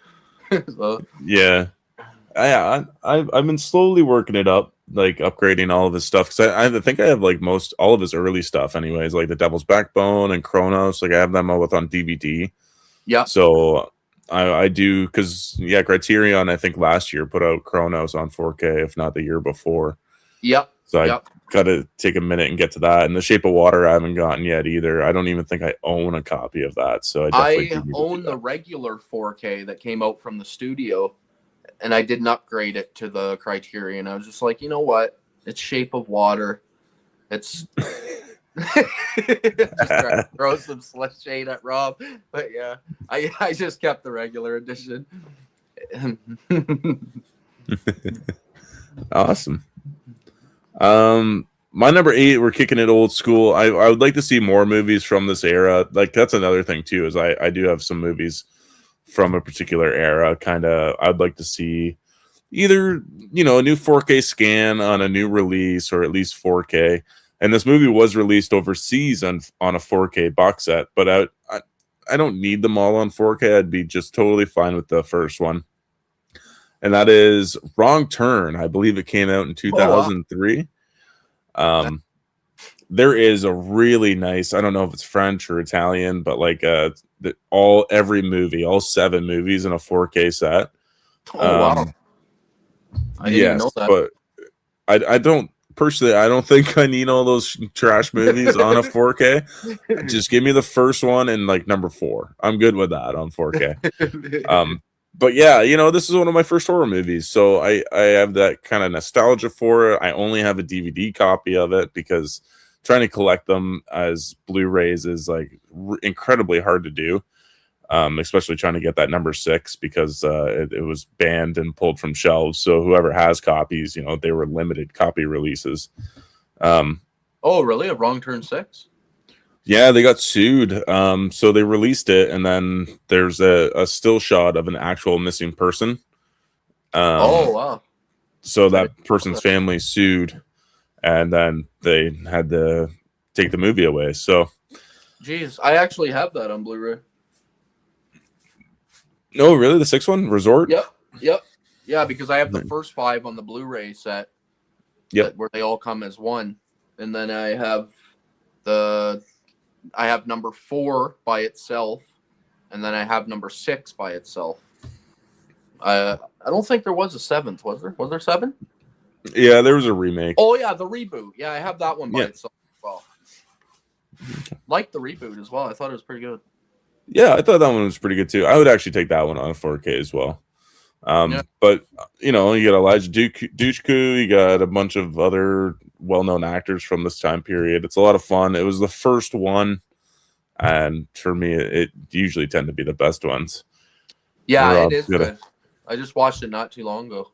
So. Yeah, I've been slowly working it up, like upgrading all of his stuff, because I think I have like all of his early stuff, anyways, like the Devil's Backbone and Kronos. Like I have them both on DVD. Yeah. So I do, because Criterion I think last year put out Kronos on 4K, if not the year before. Yep. So I got to take a minute and get to that. And The Shape of Water I haven't gotten yet either. I don't even think I own a copy of that. So I own the regular 4K that came out from the studio, and I didn't upgrade it to the Criterion. I was just like, you know what? It's Shape of Water. It's just trying to throw some shade at Rob, but yeah, I just kept the regular edition. Awesome. My number 8, we're kicking it old school. I would like to see more movies from this era. Like that's another thing too, is I do have some movies from a particular era. I'd like to see either a new 4K scan on a new release, or at least 4K. And this movie was released overseas on a 4K box set, but I don't need them all on 4K. I'd be just totally fine with the first one. And that is Wrong Turn. I believe it came out in 2003. There is a really nice, I don't know if it's French or Italian, but like every movie, all 7 movies in a 4K set. Wow. I didn't even know that. But I don't personally, I don't think I need all those trash movies on a 4K. Just give me the first one and like number 4. I'm good with that on 4K. But yeah, this is one of my first horror movies, so I have that kind of nostalgia for it. I only have a DVD copy of it because trying to collect them as Blu-rays is like incredibly hard to do. Especially trying to get that number 6 because it was banned and pulled from shelves. So whoever has copies, they were limited copy releases. Oh, really? A Wrong Turn 6? Yeah, they got sued. So they released it, and then there's a still shot of an actual missing person. Oh, wow. So that person's family sued, and then they had to take the movie away. So, jeez, I actually have that on Blu-ray. No, really? The 6th one? Resort? Yep. Yeah, because I have the first 5 on the Blu-ray set. Yep. Where they all come as one. And then I have number 4 by itself. And then I have number 6 by itself. I don't think there was a 7th, was there? Was there 7? Yeah, there was a remake. Oh, yeah, the reboot. Yeah, I have that one by itself as well. Like the reboot as well. I thought it was pretty good. Yeah, I thought that one was pretty good too. I would actually take that one on 4K as well. But you got Elijah Dushku, you got a bunch of other well-known actors from this time period. It's a lot of fun. It was the first one, and for me, it usually tend to be the best ones. Yeah, it is good. I just watched it not too long ago.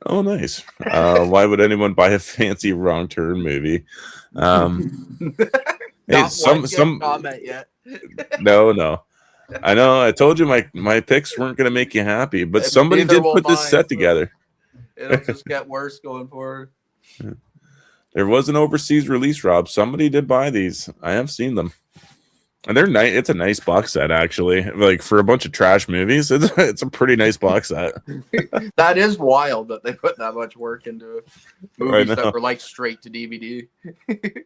Oh, nice. Why would anyone buy a fancy Wrong Turn movie? Hey, some comment yet. No. I know. I told you my picks weren't going to make you happy, but somebody did put this set together. It'll just get worse going forward. There was an overseas release, Rob. Somebody did buy these. I have seen them. And they're nice. It's a nice box set, actually. Like for a bunch of trash movies, it's a pretty nice box set. That is wild that they put that much work into movies that were like straight to DVD.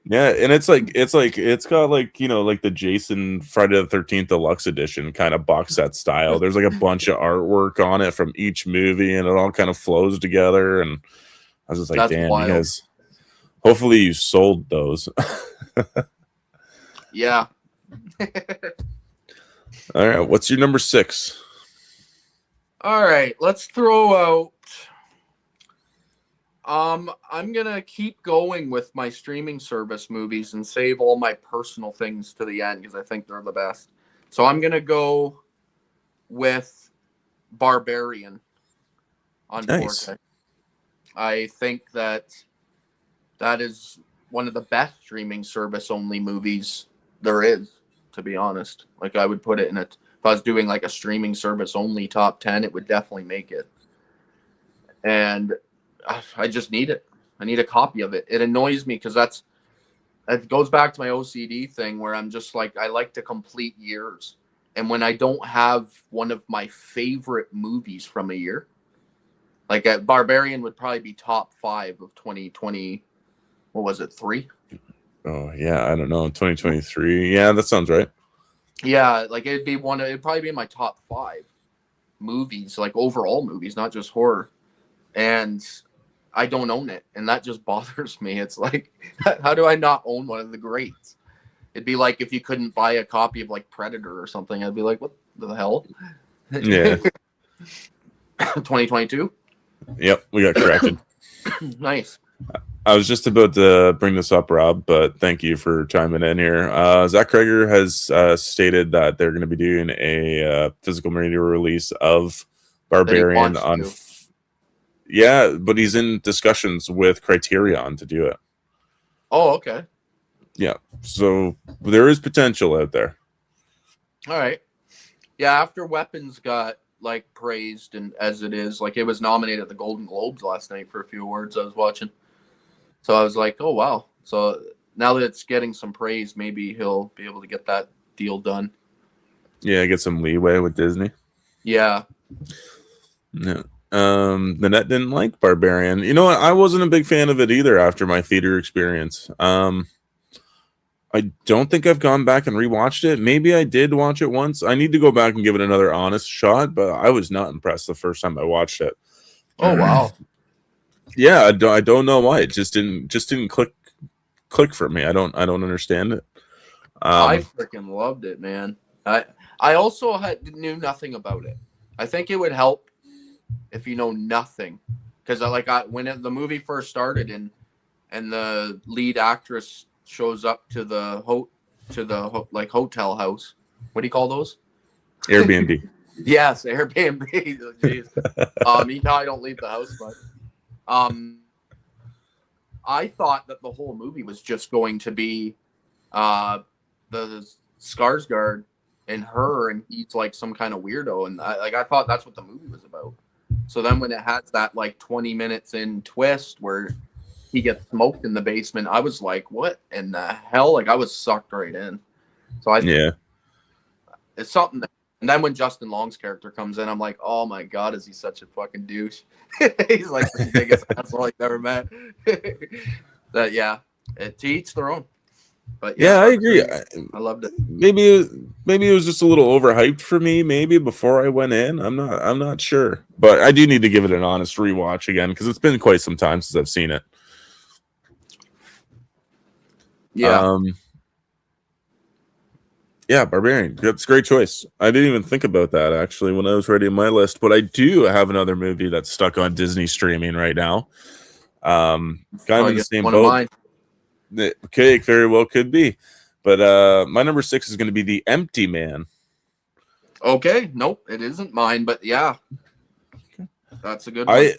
Yeah, and it's got like like the Jason Friday the 13th Deluxe Edition kind of box set style. There's like a bunch of artwork on it from each movie, and it all kind of flows together. And I was just like, damn, wild. You guys. Hopefully, you sold those. Yeah. All right, what's your number 6? All right, let's throw out I'm gonna keep going with my streaming service movies and save all my personal things to the end because I think they're the best. So I'm gonna go with Barbarian on 4K. I think that is one of the best streaming service only movies there is, to be honest. Like I would put it in it if I was doing like a streaming service only top 10, it would definitely make it. And I just need it. I need a copy of it. It annoys me because it goes back to my OCD thing where I'm just like, I like to complete years. And when I don't have one of my favorite movies from a year, like Barbarian would probably be top 5 of 2020. What was it, 3? Oh yeah, I don't know. 2023. Yeah, that sounds right. Yeah, like it'd probably be in my top 5 movies, like overall movies, not just horror. And I don't own it, and that just bothers me. It's like, how do I not own one of the greats? It'd be like if you couldn't buy a copy of like Predator or something. I'd be like, what the hell? Yeah. 2022. Yep, we got corrected. Nice. I was just about to bring this up, Rob, but thank you for chiming in here. Zach Kreger has stated that they're going to be doing a physical media release of Barbarian on. Yeah, but he's in discussions with Criterion to do it. Oh, okay. Yeah, so there is potential out there. All right. Yeah, after Weapons got like praised and as it is, like it was nominated at the Golden Globes last night for a few awards I was watching. So I was like, oh, wow. So now that it's getting some praise, maybe he'll be able to get that deal done. Yeah, get some leeway with Disney. Yeah. Yeah. The net didn't like Barbarian. You know what? I wasn't a big fan of it either after my theater experience. I don't think I've gone back and rewatched it. Maybe I did watch it once. I need to go back and give it another honest shot, but I was not impressed the first time I watched it. Oh, wow. Yeah, I don't know why. It just didn't click for me. I don't understand it. I freaking loved it, man. I also knew nothing about it. I think it would help if you know nothing, because when the movie first started and the lead actress shows up to the like hotel house. What do you call those? Airbnb. Yes, Airbnb. Jeez. He probably don't leave the house much. I thought that the whole movie was just going to be the Skarsgård and her, and he's like some kind of weirdo, and I thought that's what the movie was about. So then when it has that like 20 minutes in twist where he gets smoked in the basement, I was like, what in the hell? Like I was sucked right in. So it's something that, and then when Justin Long's character comes in, I'm like, oh my God, is he such a fucking douche? He's like the biggest asshole I've ever met. That, yeah, to each their own. But yeah, I agree. I loved it. Maybe it was just a little overhyped for me. Maybe before I went in, I'm not sure. But I do need to give it an honest rewatch again because it's been quite some time since I've seen it. Yeah. Yeah, Barbarian. That's a great choice. I didn't even think about that actually when I was writing my list, but I do have another movie that's stuck on Disney streaming right now. Kind of in the same boat. Okay, it very well could be. But my number 6 is going to be The Empty Man. Okay, nope, it isn't mine, but yeah. Okay. That's a good one.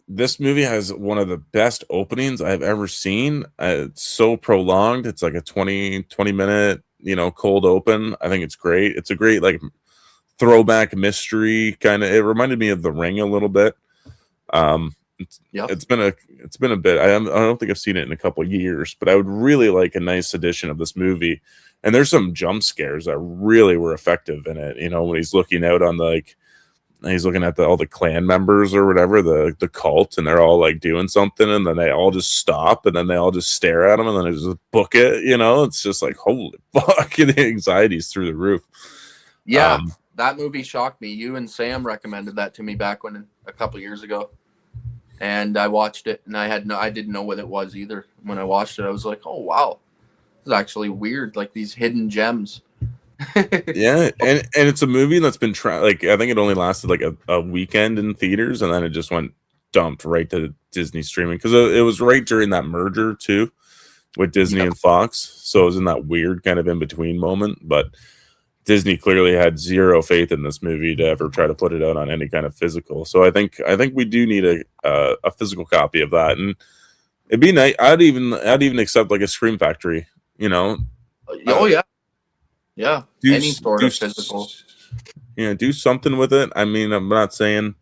This movie has one of the best openings I've ever seen. It's so prolonged. It's like a 20 minute, cold open. I think it's great. It's a great like throwback mystery kind of. It reminded me of The Ring a little bit. It's been a bit. I don't think I've seen it in a couple of years, but I would really like a nice edition of this movie. And there's some jump scares that really were effective in it. When he's looking out on he's looking at all the clan members or whatever, the cult, and they're all like doing something, and then they all just stop, and then they all just stare at him, and then they just book it. It's just like holy fuck, and the anxiety's through the roof. Yeah, that movie shocked me. You and Sam recommended that to me back when a couple years ago, and I watched it, and I didn't know what it was either. When I watched it, I was like, oh wow, this is actually weird, like these hidden gems. Yeah, and it's a movie that's been I think it only lasted like a weekend in theaters, and then it just went dumped right to Disney streaming because it was right during that merger too with Disney and Fox, so it was in that weird kind of in between moment. But Disney clearly had zero faith in this movie to ever try to put it out on any kind of physical. So I think we do need a physical copy of that, and it'd be nice. I'd even accept like a Scream Factory. Oh yeah. Yeah, any sort of physical. Yeah, do something with it. I mean, I'm not saying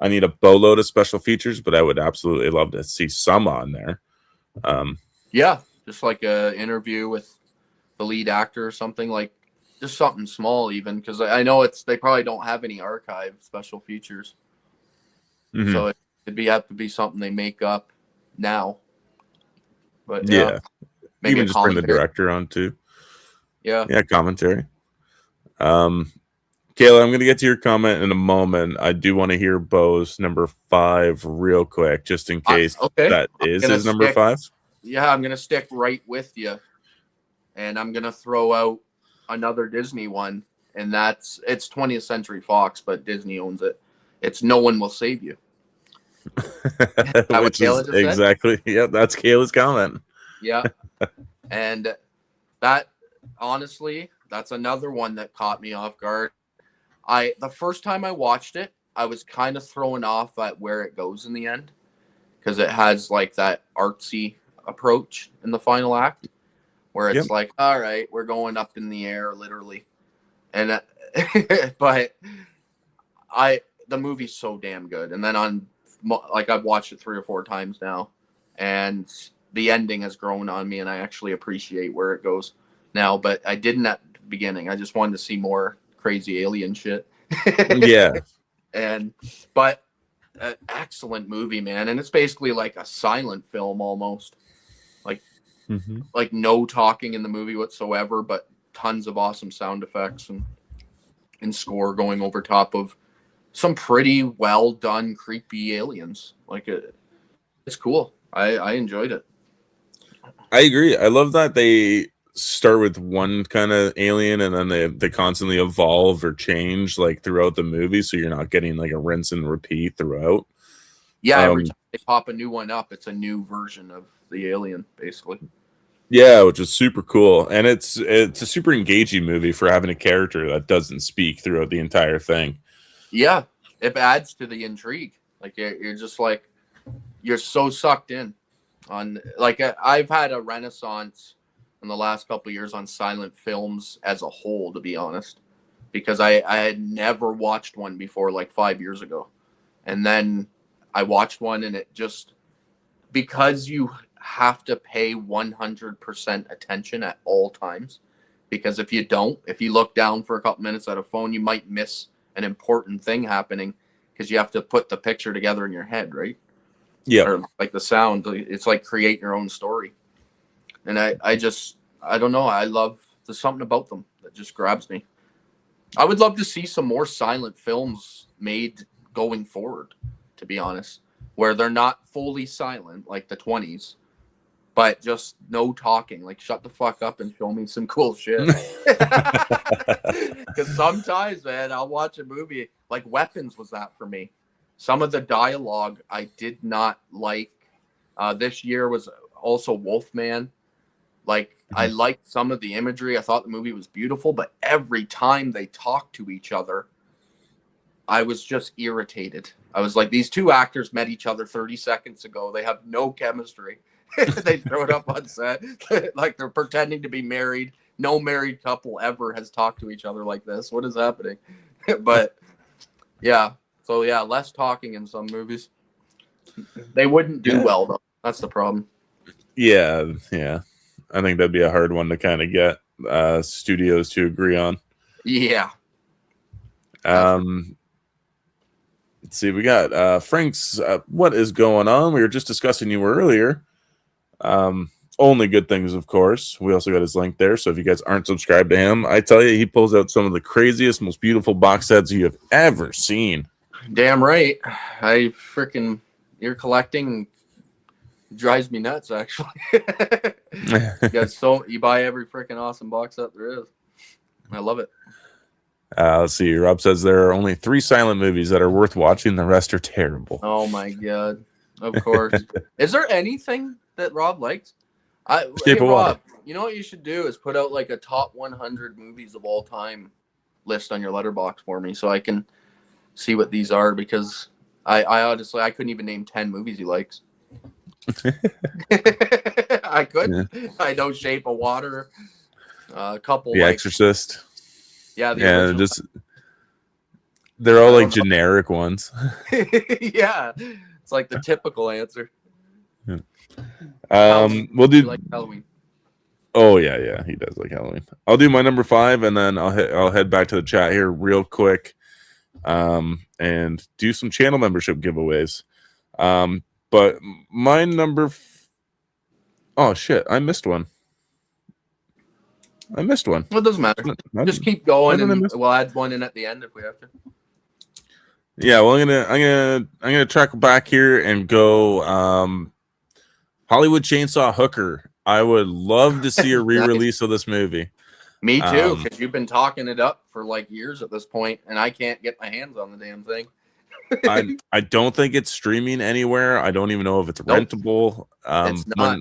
I need a boatload of special features, but I would absolutely love to see some on there. Yeah, just like a interview with the lead actor or something, like just something small even, because I know they probably don't have any archive special features. Mm-hmm. So it'd have to be something they make up now. But yeah. Maybe even just bring the director on too. Yeah, commentary. Kayla, I'm going to get to your comment in a moment. I do want to hear Beau's number 5 real quick, just in case that is his number 5. Yeah, I'm going to stick right with you, and I'm going to throw out another Disney one, and it's 20th Century Fox, but Disney owns it. It's No One Will Save You. Which is exactly, yeah, that's Kayla's comment. Yeah, and that. Honestly, that's another one that caught me off guard. The first time I watched it, I was kind of thrown off at where it goes in the end, because it has like that artsy approach in the final act, where it's like, all right, we're going up in the air, literally, and but the movie's so damn good. And then I've watched it 3 or 4 times now, and the ending has grown on me, and I actually appreciate where it goes now, but I didn't at the beginning. I just wanted to see more crazy alien shit. Yeah. But an excellent movie, man. And it's basically like a silent film almost. Like like no talking in the movie whatsoever, but tons of awesome sound effects and score going over top of some pretty well done creepy aliens. Like it's cool. I enjoyed it. I agree. I love that they start with one kind of alien and then they constantly evolve or change like throughout the movie, so you're not getting like a rinse and repeat throughout. Yeah, every time they pop a new one up, it's a new version of the alien, basically. Yeah, which is super cool, and it's a super engaging movie for having a character that doesn't speak throughout the entire thing. Yeah, it adds to the intrigue. Like you're just like you're so sucked in on like I've had a renaissance in the last couple of years on silent films as a whole, to be honest, because I had never watched one before like 5 years ago, and then I watched one and it just because you have to pay 100% attention at all times, because if you don't, if you look down for a couple minutes at a phone, you might miss an important thing happening because you have to put the picture together in your head, right? Yeah, Or like the sound, it's like create your own story. And I don't know, I love, there's something about them that just grabs me. I would love to see some more silent films made going forward, to be honest, where they're not fully silent like the 20s, but just no talking. Like, shut the fuck up and show me some cool shit. Because sometimes, man, I'll watch a movie like Weapons was that for me. Some of the dialogue I did not like. This year was also Wolfman. Like, I liked some of the imagery. I thought the movie was beautiful, but every time they talked to each other, I was just irritated. I was like, these two actors met each other 30 seconds ago. They have no chemistry. They showed up on set like they're pretending to be married. No married couple ever has talked to each other like this. What is happening? But yeah, so yeah, less talking in some movies. They wouldn't do well though. That's the problem. yeah. I think that'd be a hard one to kind of get studios to agree on. Yeah. Let's see, we got Frank's. What is going on? We were just discussing you earlier. Only good things, of course. We also got his link there. So if you guys aren't subscribed to him, I tell you, he pulls out some of the craziest, most beautiful box sets you have ever seen. Damn right. You're collecting drives me nuts, actually. You buy every freaking awesome box set there is. I love it. Let's see. Rob says there are only 3 silent movies that are worth watching. The rest are terrible. Oh my god! Of course. Is there anything that Rob likes? Shape of Water. Rob, you know what you should do is put out like a top 100 movies of all time list on your letterbox for me, so I can see what these are. Because I honestly I couldn't even name 10 movies he likes. I couldn't. Yeah. I know Shape of Water. A couple. The Exorcist. Yeah. They're all like generic ones. Yeah, it's like the typical answer. Yeah. We'll do like Halloween. Oh yeah, he does like Halloween. I'll do my number 5, and then I'll head back to the chat here real quick, and do some channel membership giveaways. But my oh shit, I missed one. Well, it doesn't matter. Just keep going, and we'll add one in at the end if we have to. Yeah, well, I'm gonna track back here and go. Hollywood Chainsaw Hooker. I would love to see a re-release of this movie. Me too, because you've been talking it up for like years at this point, and I can't get my hands on the damn thing. I don't think it's streaming anywhere. I don't even know if it's rentable. It's not.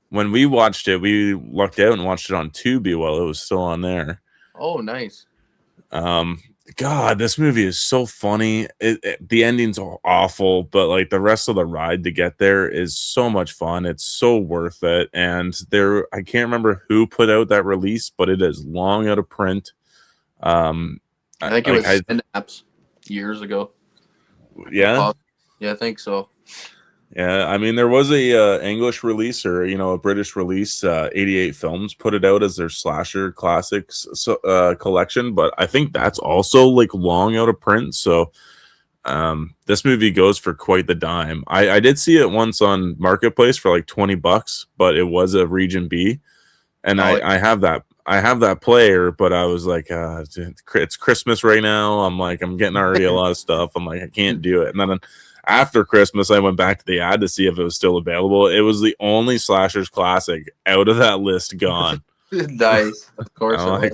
When we watched it, we lucked out and watched it on Tubi while it was still on there. Oh, nice. God, this movie is so funny. The ending's awful, but like the rest of the ride to get there is so much fun. It's so worth it. And I can't remember who put out that release, but it is long out of print. I think it was Synapse years ago. Yeah? Yeah, I think so. Yeah, I mean, there was a English release or, a British release. 88 Films put it out as their slasher classics collection, but I think that's also like long out of print. So this movie goes for quite the dime. I did see it once on Marketplace for like $20, but it was a Region B, and I have that player, but I was like, it's Christmas right now. I'm like, I'm getting already a lot of stuff. I'm like, I can't do it. And then after Christmas, I went back to the ad to see if it was still available. It was the only slashers classic out of that list gone. Nice, of course. I'm like,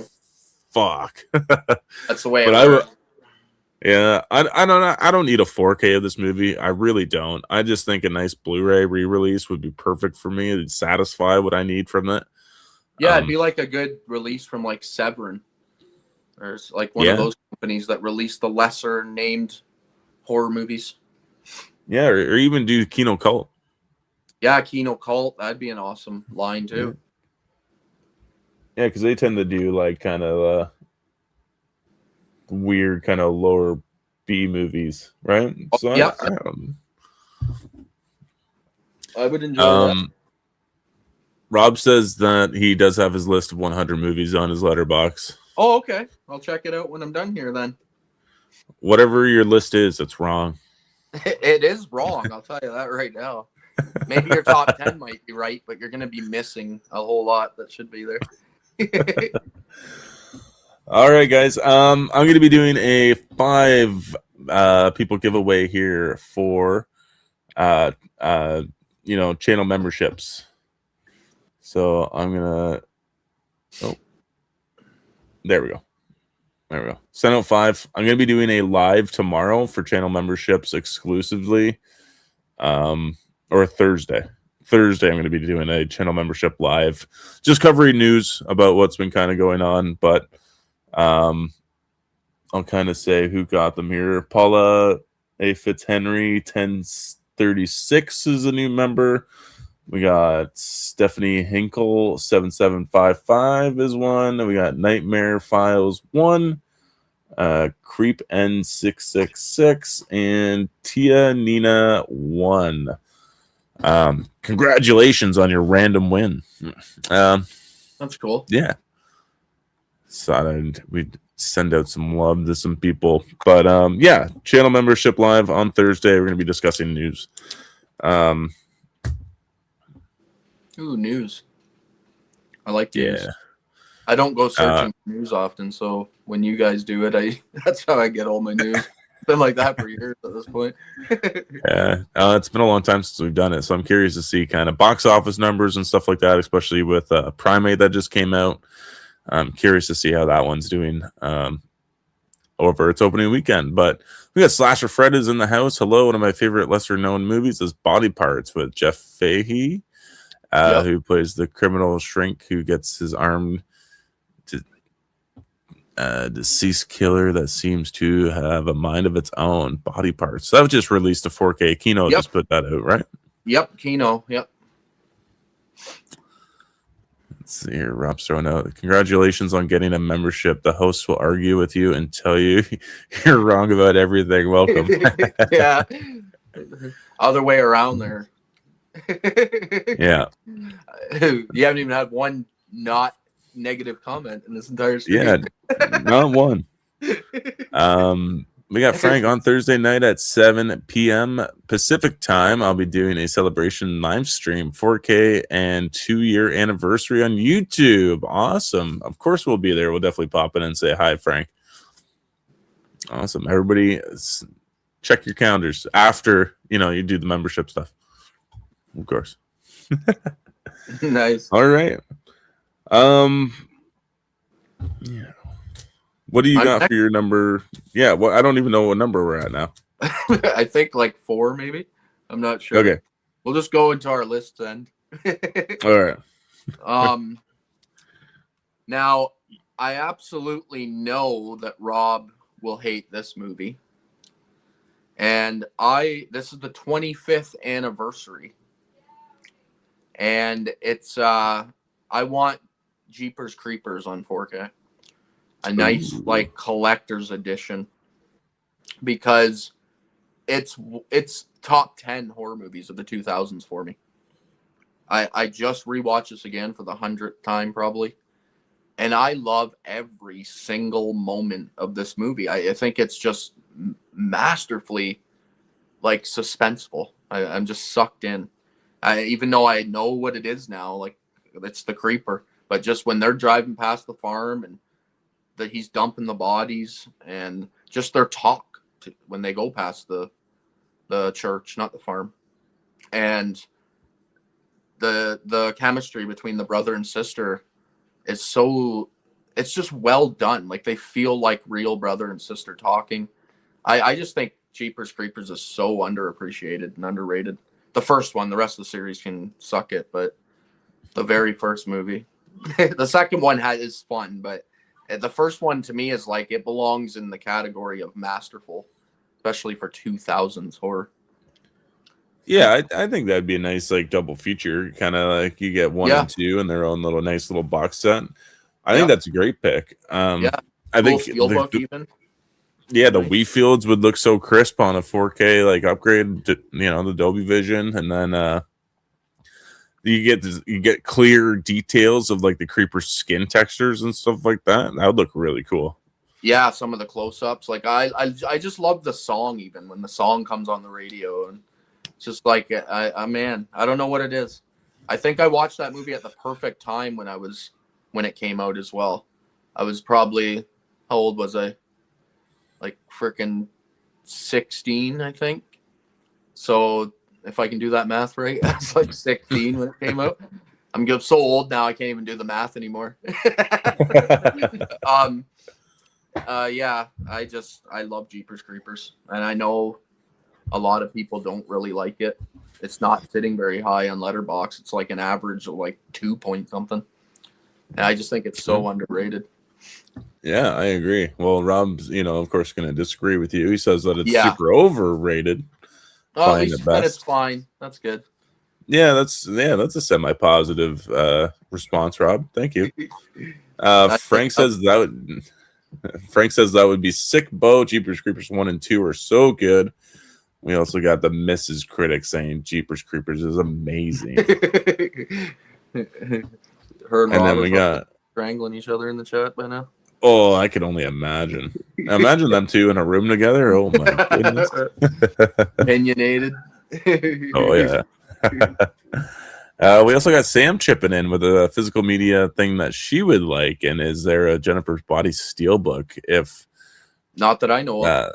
fuck. That's the way. Yeah, I don't need a 4K of this movie. I really don't. I just think a nice Blu-ray re-release would be perfect for me. It'd satisfy what I need from it. Yeah, it'd be like a good release from like Severin, or like one of Yeah, those companies that release the lesser named horror movies. yeah, or even do Kino Cult. Yeah, Kino Cult, that'd be an awesome line Yeah, too. yeah, because they tend to do like kind of weird, kind of lower B movies, right? Oh, So yep, I would enjoy that. um, Rob says that he does have his list of 100 movies on his letterbox. Oh, okay. I'll check it out when I'm done here then. Whatever your list is, it's wrong. It is wrong, I'll tell you that right now. Maybe your top 10 might be right, but you're going to be missing a whole lot that should be there. All right, guys. I'm going to be doing a 5 people giveaway here for uh channel memberships. So I'm gonna there we go. There we go. Send out 5. I'm gonna be doing a live tomorrow for channel memberships exclusively. Or Thursday. Thursday, I'm going to be doing a channel membership live, just covering news about what's been kind of going on. But I'll kind of say who got them here. Paula A. Fitzhenry, 1036 is a new member. We got Stephanie Hinkle, 7755 is one. We got Nightmare Files 1. Creep N666 and Tia Nina 1. Congratulations on your random win. That's cool. Yeah. So we'd send out some love to some people. But yeah, channel membership live on Thursday. We're gonna be discussing news. Ooh, news. I like news. Yeah. I don't go searching for news often, so when you guys do it, that's how I get all my news. It's been like that for years at this point. Yeah, it's been a long time since we've done it, so I'm curious to see kind of box office numbers and stuff like that, especially with Primate that just came out. I'm curious to see how that one's doing over its opening weekend. But we got Slasher Fred is in the house. Hello, one of my favorite lesser known movies is Body Parts with Jeff Fahey, who plays the criminal shrink who gets his arm deceased killer that seems to have a mind of its own. Body Parts. So that was just released to 4K. Kino just put that out, right? Yep, Kino. Yep. Let's see here. Rob's throwing out. Congratulations on getting a membership. The host will argue with you and tell you you're wrong about everything. Welcome. Yeah. Other way around there. Yeah. You haven't even had one not negative comment in this entire stream. Yeah, not one. We got Frank on Thursday night at 7 p.m. Pacific time. I'll be doing a celebration live stream, 4K and 2-year anniversary on YouTube. Awesome. Of course we'll be there. We'll definitely pop in and say hi, Frank. Awesome. Everybody check your calendars after, you do the membership stuff. Of course. Nice. All right. Yeah. What do you got for your number? Yeah, well, I don't even know what number we're at now. I think like 4, maybe. I'm not sure. Okay. We'll just go into our list then. All right. Now, I absolutely know that Rob will hate this movie. And this is the 25th anniversary. And it's I want Jeepers Creepers on 4K. A nice like collector's edition, because it's top 10 horror movies of the 2000s for me. I just rewatched this again for the 100th time probably, and I love every single moment of this movie. I think it's just masterfully like suspenseful. I'm just sucked in. Even though I know what it is now, like it's the creeper, but just when they're driving past the farm and that he's dumping the bodies, and just their talk when they go past the church, not the farm, and the chemistry between the brother and sister is it's just well done. Like they feel like real brother and sister talking. I just think Jeepers Creepers is so underappreciated and underrated. The first one, the rest of the series can suck it, but the very first movie, the second one is fun, but the first one to me is like it belongs in the category of masterful, especially for 2000s horror. Yeah, I think that'd be a nice like double feature, kind of like you get one Yeah, and two in their own little nice little box set. I think yeah, that's a great pick. yeah. I Cool think steelbook even. the Nice. Wii Fields would look so crisp on a 4K like upgrade to, the Dolby Vision, and then you get clear details of like the creeper skin textures and stuff like that. That would look really cool. Yeah, some of the close-ups. Like I just love the song even when the song comes on the radio, and it's just like man, I don't know what it is. I think I watched that movie at the perfect time when it came out as well. I was probably, how old was I? Like freaking 16, I think. So if I can do that math right, I was like 16 when it came out. I'm so old now I can't even do the math anymore. Yeah, I love Jeepers Creepers, and I know a lot of people don't really like it. It's not sitting very high on Letterboxd. It's like an average of like 2 point something, and I just think it's so underrated. Yeah, I agree. Well, Rob's, of course, going to disagree with you. He says that it's Yeah. super overrated. Oh, at Fine least at then it's best. fine. That's good. Yeah, that's a semi-positive response, Rob. Thank you. Frank says that would Frank says that would be sick. Beau, Jeepers Creepers 1 and 2 are so good. We also got the Mrs. Critic saying Jeepers Creepers is amazing. Her and Rob then we got strangling each other in the chat by now. Oh, I could only imagine. Imagine them two in a room together. Oh my goodness. Opinionated. Oh yeah. We also got Sam chipping in with a physical media thing that she would like, and is there a Jennifer's Body Steelbook? If not that I know of.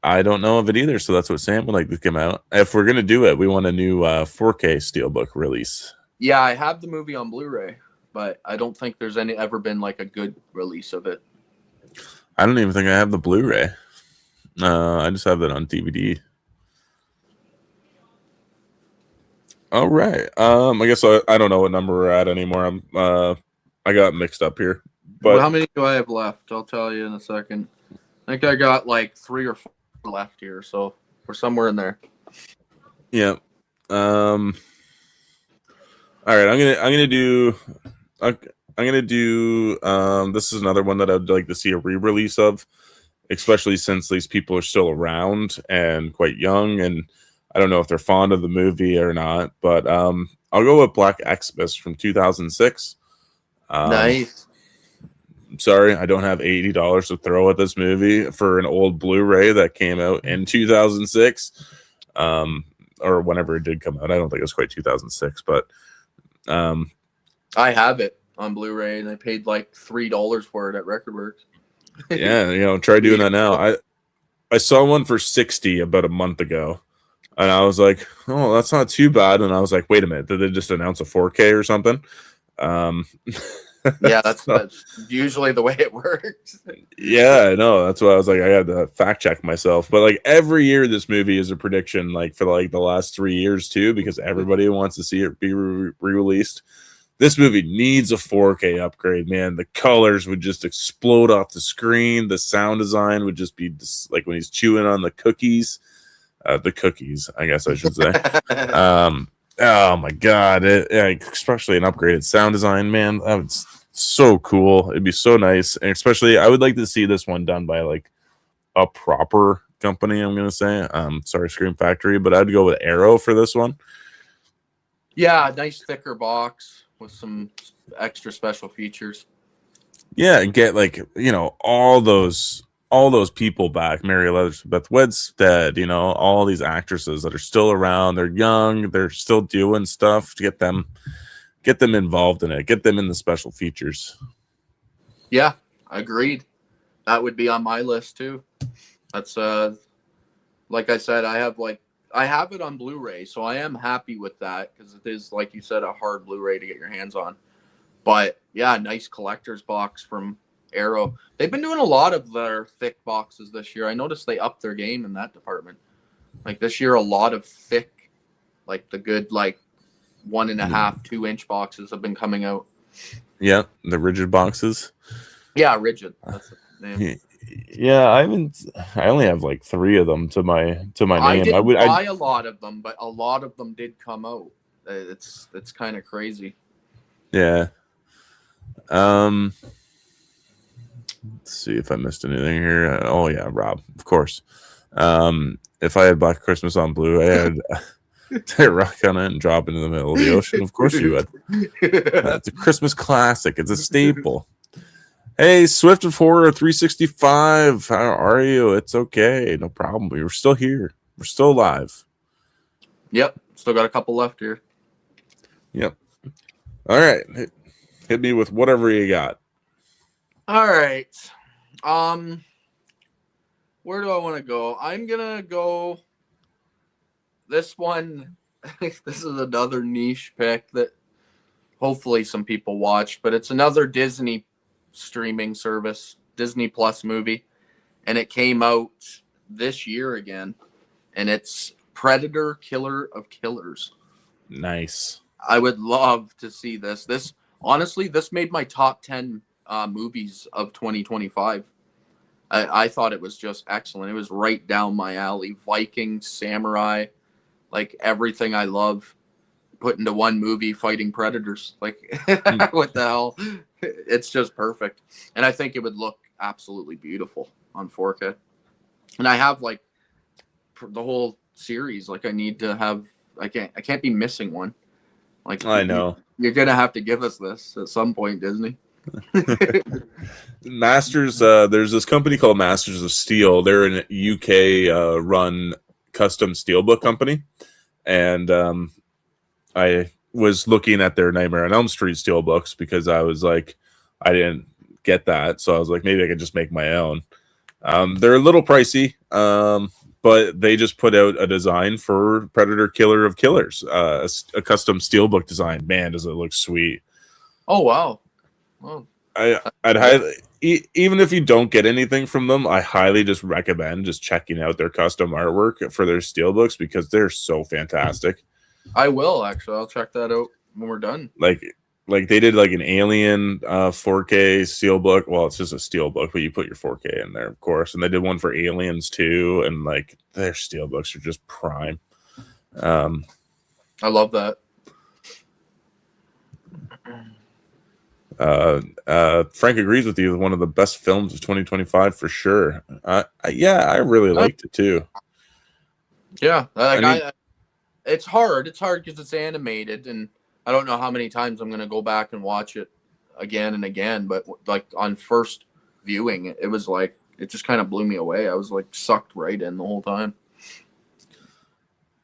I don't know of it either, so that's what Sam would like to come out. If we're gonna do it, we want a new 4K Steelbook release. Yeah, I have the movie on Blu-ray, but I don't think there's ever been like a good release of it. I don't even think I have the Blu-ray. I just have it on DVD. All right. I guess I don't know what number we're at anymore. I got mixed up here. But well, how many do I have left? I'll tell you in a second. I think I got like 3 or 4 left here, so we're somewhere in there. Yeah. All right. I'm gonna do. This is another one that I'd like to see a re-release of, especially since these people are still around and quite young, and I don't know if they're fond of the movie or not. But I'll go with Black Xmas from 2006. Nice. Sorry, I don't have $80 to throw at this movie for an old Blu-ray that came out in 2006, or whenever it did come out. I don't think it was quite 2006, but I have it on Blu-ray, and I paid like $3 for it at Recordworks. Yeah, try doing that now. I saw one for $60 about a month ago, and I was like, "Oh, that's not too bad." And I was like, "Wait a minute, did they just announce a 4K or something?" Yeah, that's usually the way it works. Yeah, I know. That's why I was like, I had to fact check myself. But like every year, this movie is a prediction, like for like the last 3 years too, because everybody wants to see it be re-released. This movie needs a 4K upgrade, man. The colors would just explode off the screen. The sound design would just be like when he's chewing on the cookies, I guess I should say. Oh my god! Especially an upgraded sound design, man. That was so cool. It'd be so nice, and especially I would like to see this one done by like a proper company. I'm gonna say, sorry, Scream Factory, but I'd go with Arrow for this one. Yeah, nice thicker box with some extra special features. Yeah, and get like all those people back. Mary Elizabeth Winstead, all these actresses that are still around. They're young. They're still doing stuff to get them involved in it. Get them in the special features. Yeah, agreed. That would be on my list too. That's like I said, I have it on Blu-ray, so I am happy with that because it is, like you said, a hard Blu-ray to get your hands on. But yeah, nice collector's box from Arrow. They've been doing a lot of their thick boxes this year. I noticed they upped their game in that department. Like this year, a lot of thick, like the good, like 1.5, 2 inch boxes have been coming out. Yeah, the rigid boxes. Yeah, rigid. That's the name. Yeah, I haven't. I only have like 3 of them to my name. I didn't buy a lot of them, but a lot of them did come out. It's kind of crazy. Yeah. Let's see if I missed anything here. Oh yeah, Rob, of course. If I had Black Christmas on Blue, I had to rock on it and drop into the middle of the ocean. Of course you would. It's a Christmas classic. It's a staple. Hey, Swift of Horror 365. How are you? It's okay. No problem. We're still here. We're still alive. Yep. Still got a couple left here. Yep. All right. Hit me with whatever you got. All right. Where do I want to go? I'm going to go this one. This is another niche pick that hopefully some people watched, but it's another Disney streaming service, Disney Plus movie, and it came out this year again, and it's Predator: Killer of Killers. Nice. I would love to see this. Honestly, this made my top 10 movies of 2025. I thought it was just excellent. It was right down my alley. Viking, samurai, like everything I love put into one movie, fighting predators. Like, what the hell? It's just perfect. And I think it would look absolutely beautiful on 4K. And I have like the whole series. Like, I need to have, I can't be missing one. Like, I know. You're going to have to give us this at some point, Disney. Masters, there's this company called Masters of Steel. They're an UK run custom steelbook company. And I was looking at their Nightmare on Elm Street steelbooks because I was like, I didn't get that. So I was like, maybe I could just make my own. They're a little pricey, but they just put out a design for Predator Killer of Killers, a custom steelbook design. Man, does it look sweet. Oh, wow. Well, I'd highly, even if you don't get anything from them, I highly just recommend just checking out their custom artwork for their steelbooks because they're so fantastic. I will actually. I'll check that out when we're done. Like they did like an Alien 4K steelbook. Well, it's just a steelbook, but you put your 4K in there, of course. And they did one for Aliens too, and like their steelbooks are just prime. I love that. Frank agrees with you. One of the best films of 2025 for sure. Yeah, I really liked it too. Yeah, it's hard. It's hard because it's animated, and I don't know how many times I'm gonna go back and watch it again and again. But like on first viewing, it was like it just kind of blew me away. I was like sucked right in the whole time.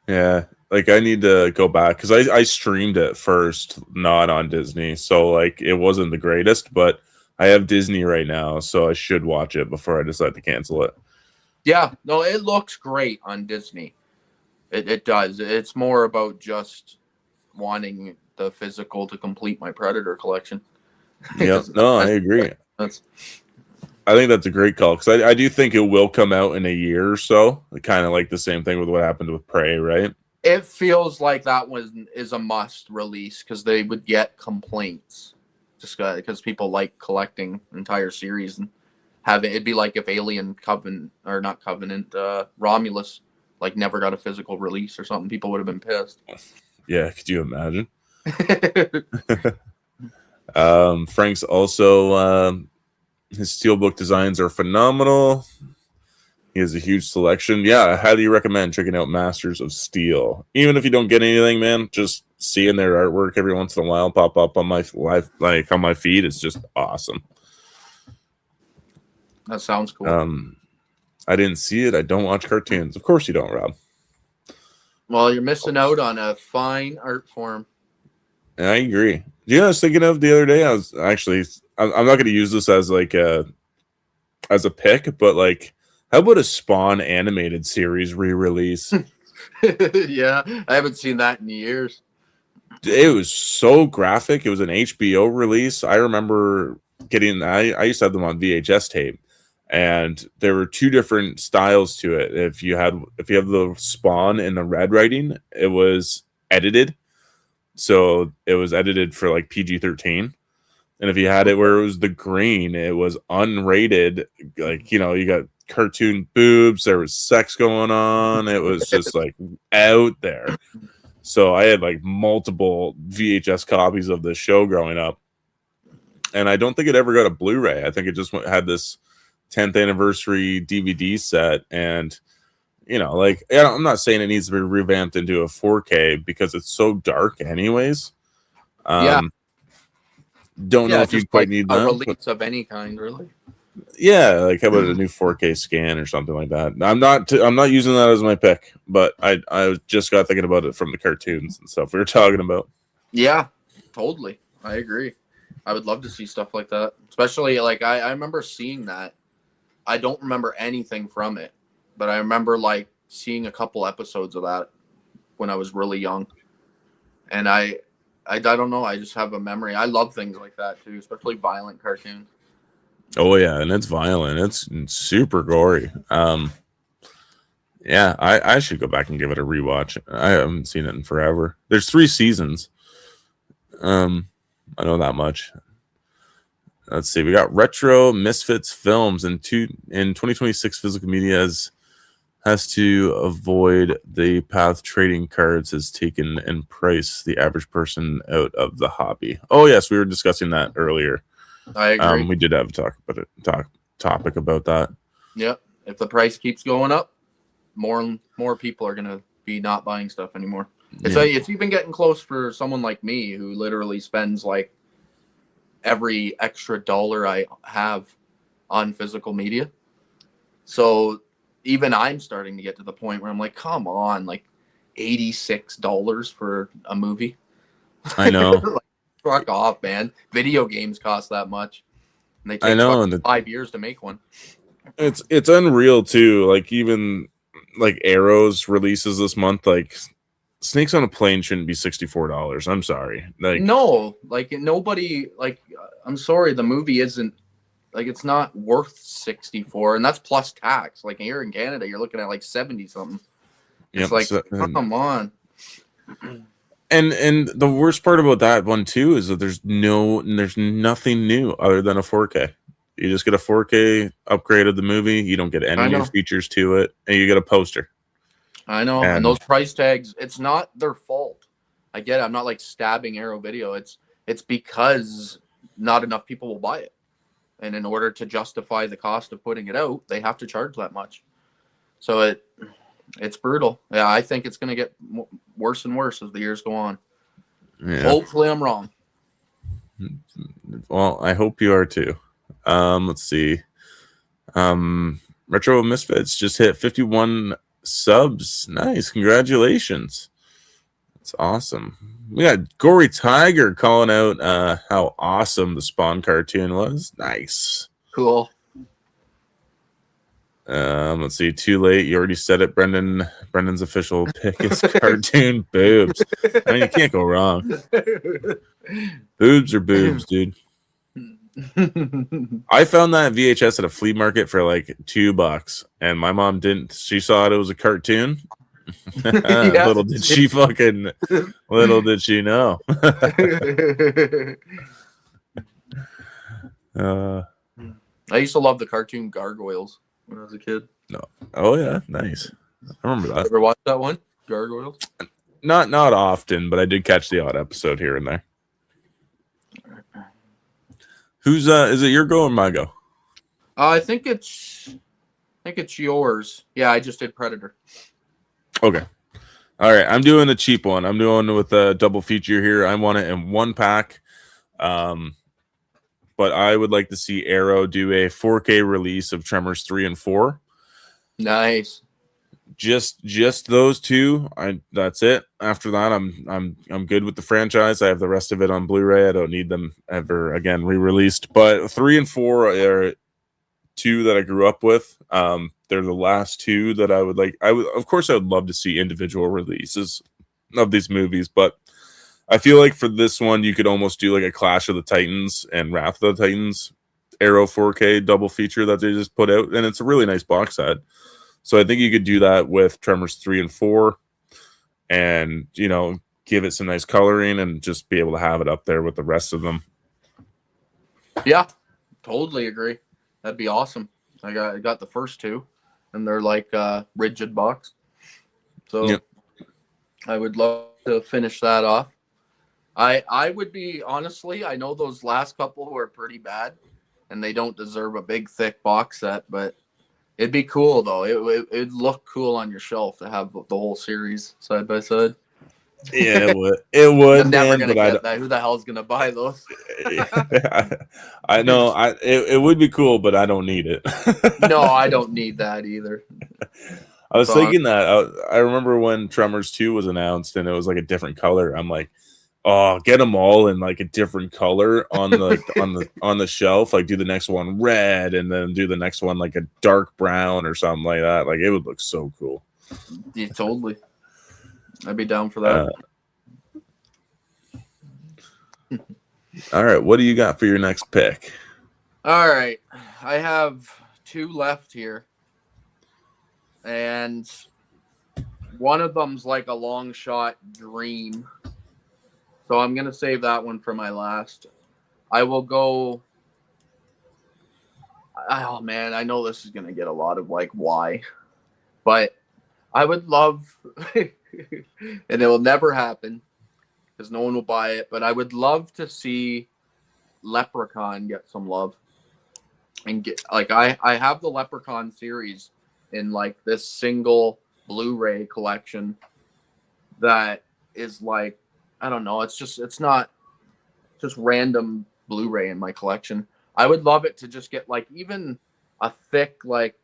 Yeah. Like I need to go back because I streamed it first, not on Disney. So like it wasn't the greatest, but I have Disney right now, so I should watch it before I decide to cancel it. Yeah, no, it looks great on Disney. It does. It's more about just wanting the physical to complete my Predator collection. Yeah, no, I agree. I think that's a great call because I do think it will come out in a year or so. Kind of like the same thing with what happened with Prey, right? It feels like that one is a must release because they would get complaints just because people like collecting entire series and it'd be like if Alien Covenant or not Covenant, Romulus like never got a physical release or something. People would have been pissed. Yeah, could you imagine? Frank's also his steelbook designs are phenomenal. He has a huge selection. Yeah, I highly recommend checking out Masters of Steel. Even if you don't get anything, man, just seeing their artwork every once in a while pop up on my on my feed is just awesome. That sounds cool. I didn't see it. I don't watch cartoons. Of course you don't, Rob. Well, you're missing out on a fine art form. I agree. You know what I was thinking of the other day? I'm not going to use this as like as a pick, but like, how about a Spawn animated series re-release? Yeah, I haven't seen that in years. It was so graphic. It was an HBO release. I remember getting. I used to have them on VHS tape, and there were two different styles to it. If you have the Spawn in the red writing, it was edited, so it was edited for like PG-13. And if you had it where it was the green, it was unrated. Like, you got cartoon boobs, there was sex going on. It was just like out there. So I had like multiple VHS copies of this show growing up. And I don't think it ever got a Blu-ray. I think it just had this 10th anniversary DVD set. And, like, I'm not saying it needs to be revamped into a 4K because it's so dark anyways. Yeah. Don't know if you quite like need a that. release of any kind, really. Yeah, like how about a new 4K scan or something like that? I'm not using that as my pick, but I just got thinking about it from the cartoons and stuff we were talking about. Yeah, totally. I agree. I would love to see stuff like that, especially like I remember seeing that. I don't remember anything from it, but I remember like seeing a couple episodes of that when I was really young, and I don't know. I just have a memory. I love things like that too, especially violent cartoons. Oh yeah, and it's violent. It's super gory. Yeah, I should go back and give it a rewatch. I haven't seen it in forever. There's 3 seasons. I know that much. Let's see. We got Retro Misfits Films in 2026. Physical media has to avoid the path trading cards has taken in price the average person out of the hobby. Oh yes, we were discussing that earlier. I agree. We did have a topic about that. Yep. If the price keeps going up, more people are gonna be not buying stuff anymore. It's even getting close for someone like me who literally spends like every extra dollar I have on physical media. So even I'm starting to get to the point where I'm like, come on, like $86 for a movie. I know. Like, fuck off, man. Video games cost that much. And they take 5 years to make one. It's unreal too. Like even like Arrow's releases this month, like Snakes on a Plane shouldn't be $64. I'm sorry. Like no, like nobody like I'm sorry, the movie isn't like it's not worth 64, and that's plus tax. Like here in Canada, you're looking at like 70 something. It's like come on. And the worst part about that one too is that there's nothing new other than a 4K. You just get a 4K upgrade of the movie. You don't get any new features to it, and you get a poster. I know, and those price tags, it's not their fault. I get it. I'm not like stabbing Arrow Video. It's because not enough people will buy it. And in order to justify the cost of putting it out, they have to charge that much. So it's brutal. Yeah, I think it's going to get worse and worse as the years go on. Yeah. Hopefully I'm wrong. Well, I hope you are too. Let's see. Retro Misfits just hit 51 subs. Nice. Congratulations. That's awesome. We got Gory Tiger calling out how awesome the Spawn cartoon was. Nice. Cool. Let's see. Too late. You already said it, Brendan. Brendan's official pick is cartoon boobs. I mean, you can't go wrong. Boobs are boobs, dude. I found that VHS at a flea market for like $2, and my mom didn't. She saw it was a cartoon. Little did she know. I used to love the cartoon Gargoyles when I was a kid. No. Oh yeah, nice. I remember that. Ever watched that one? Gargoyles? Not often, but I did catch the odd episode here and there. Who's is it your go or my go? I think it's yours. Yeah, I just did Predator. Okay. All right. I'm doing a cheap one. I'm doing with a double feature here. I want it in one pack. But I would like to see Arrow do a 4K release of Tremors 3 and 4. Nice. Just those two. That's it. After that, I'm good with the franchise. I have the rest of it on Blu-ray. I don't need them ever again re-released. But 3 and 4 are two that I grew up with. They're the last two that I would like. Of course, I would love to see individual releases of these movies, but I feel like for this one, you could almost do like a Clash of the Titans and Wrath of the Titans Arrow 4K double feature that they just put out, and it's a really nice box set. So I think you could do that with Tremors 3 and 4, and give it some nice coloring and just be able to have it up there with the rest of them. Yeah, totally agree. That'd be awesome. I got the first two, and they're like rigid box. So yep. I would love to finish that off. I would be, honestly, I know those last couple were pretty bad and they don't deserve a big thick box set, but it'd be cool though. It'd look cool on your shelf to have the whole series side by side. Yeah, it would. It would. I'm never gonna get that. Who the hell's gonna buy those? I know. It would be cool, but I don't need it. No, I don't need that either. I was thinking that. I remember when Tremors 2 was announced and it was like a different color. I'm like, oh, get them all in like a different color on the on the shelf. Like do the next one red and then do the next one like a dark brown or something like that. Like it would look so cool. Yeah, totally. I'd be down for that. All right, what do you got for your next pick? All right, I have two left here, and one of them's like a long shot dream. So I'm going to save that one for my last. I will go. Oh, man, I know this is going to get a lot of like, why? But I would love, and it will never happen because no one will buy it, but I would love to see Leprechaun get some love. And get, like, I have the Leprechaun series in like this single Blu-ray collection that is like, I don't know. It's not just random Blu-ray in my collection. I would love it to just get like even a thick, like